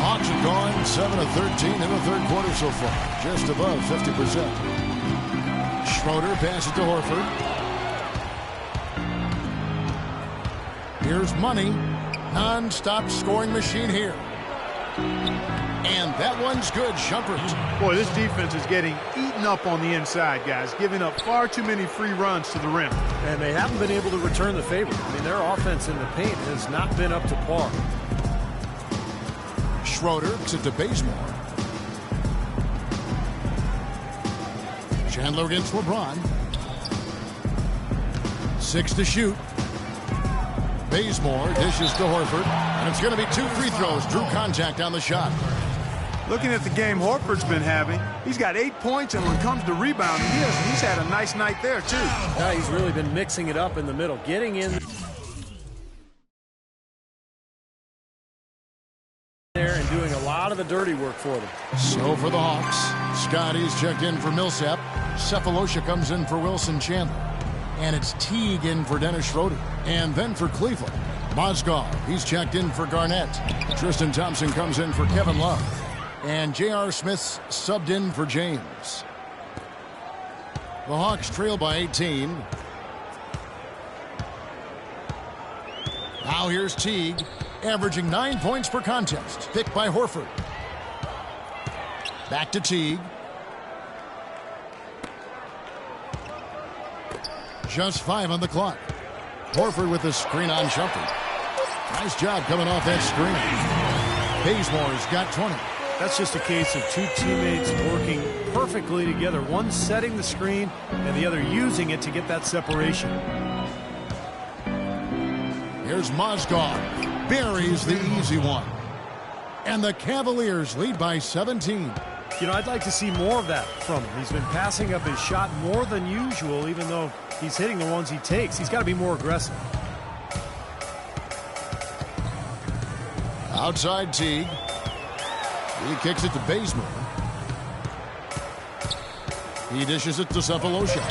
B: Hawks have gone 7 of 13 in the third quarter so far. Just above 50%. Schroeder passes to Horford. Here's Money. Non-stop scoring machine here. And that one's good. Shumpert.
C: Boy, this defense is getting eaten up on the inside, guys. Giving up far too many free runs to the rim.
D: And they haven't been able to return the favor. I mean, their offense in the paint has not been up to par.
B: Schroeder to Bazemore. Chandler against LeBron. 6 to shoot. Bazemore dishes to Horford. And it's going to be 2 free throws. Drew contact on the shot.
C: Looking at the game Horford's been having, he's got 8 points, and when it comes to rebounding, he's had a nice night there, too.
D: Yeah, he's really been mixing it up in the middle, getting in there and doing a lot of the dirty work for them.
B: So for the Hawks, Scotty's checked in for Millsap. Cephalosha comes in for Wilson Chandler. And it's Teague in for Dennis Schroeder. And then for Cleveland, Mozgov, he's checked in for Garnett. Tristan Thompson comes in for Kevin Love. And J.R. Smith's subbed in for James. The Hawks trail by 18. Now here's Teague, averaging 9 points per contest. Picked by Horford. Back to Teague. Just 5 on the clock. Horford with the screen on Shumpert. Nice job coming off that screen. Bazemore's got 20.
D: That's just a case of two teammates working perfectly together. One setting the screen and the other using it to get that separation.
B: Here's Mozgov. Buries the easy one. And the Cavaliers lead by 17.
D: You know, I'd like to see more of that from him. He's been passing up his shot more than usual, even though he's hitting the ones he takes. He's got to be more aggressive.
B: Outside Teague. He kicks it to Bazemore. He dishes it to Cephalosha.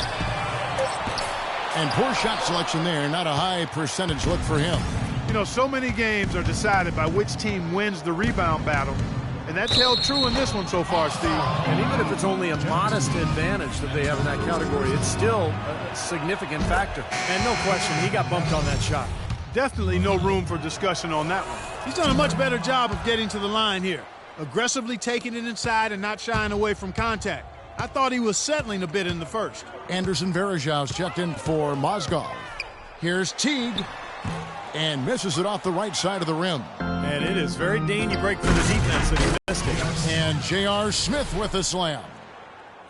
B: And poor shot selection there. Not a high percentage look for him.
C: You know, so many games are decided by which team wins the rebound battle. And that's held true in this one so far, Steve.
D: And even if it's only a modest advantage that they have in that category, it's still a significant factor. And no question, he got bumped on that shot.
C: Definitely no room for discussion on that one. He's done a much better job of getting to the line here. Aggressively taking it inside and not shying away from contact. I thought he was settling a bit in the first.
B: Anderson Varejão's checked in for Mozgov. Here's Teague. And misses it off the right side of the rim.
D: And it is very dangerous break for the defense that he missed it.
B: And J.R. Smith with the slam.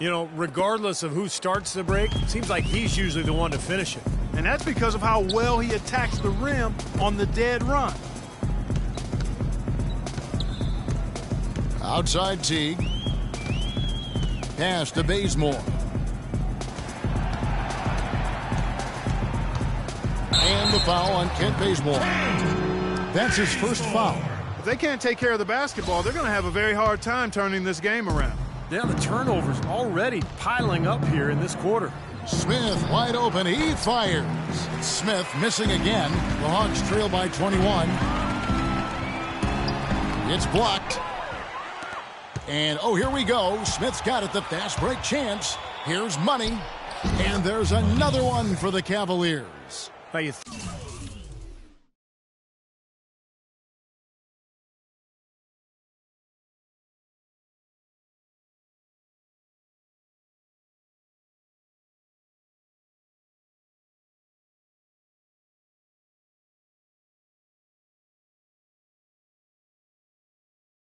D: You know, regardless of who starts the break, it seems like he's usually the one to finish it.
C: And that's because of how well he attacks the rim on the dead run.
B: Outside Teague. Pass to Bazemore. And the foul on Kent Bazemore. That's his first foul.
C: If they can't take care of the basketball, they're going to have a very hard time turning this game around.
D: Yeah, the turnovers already piling up here in this quarter.
B: Smith wide open. He fires. Smith missing again. The Hawks trail by 21. It's blocked. And, oh, here we go. Smith's got it. The fast break chance. Here's Money. And there's another one for the Cavaliers.
D: Now you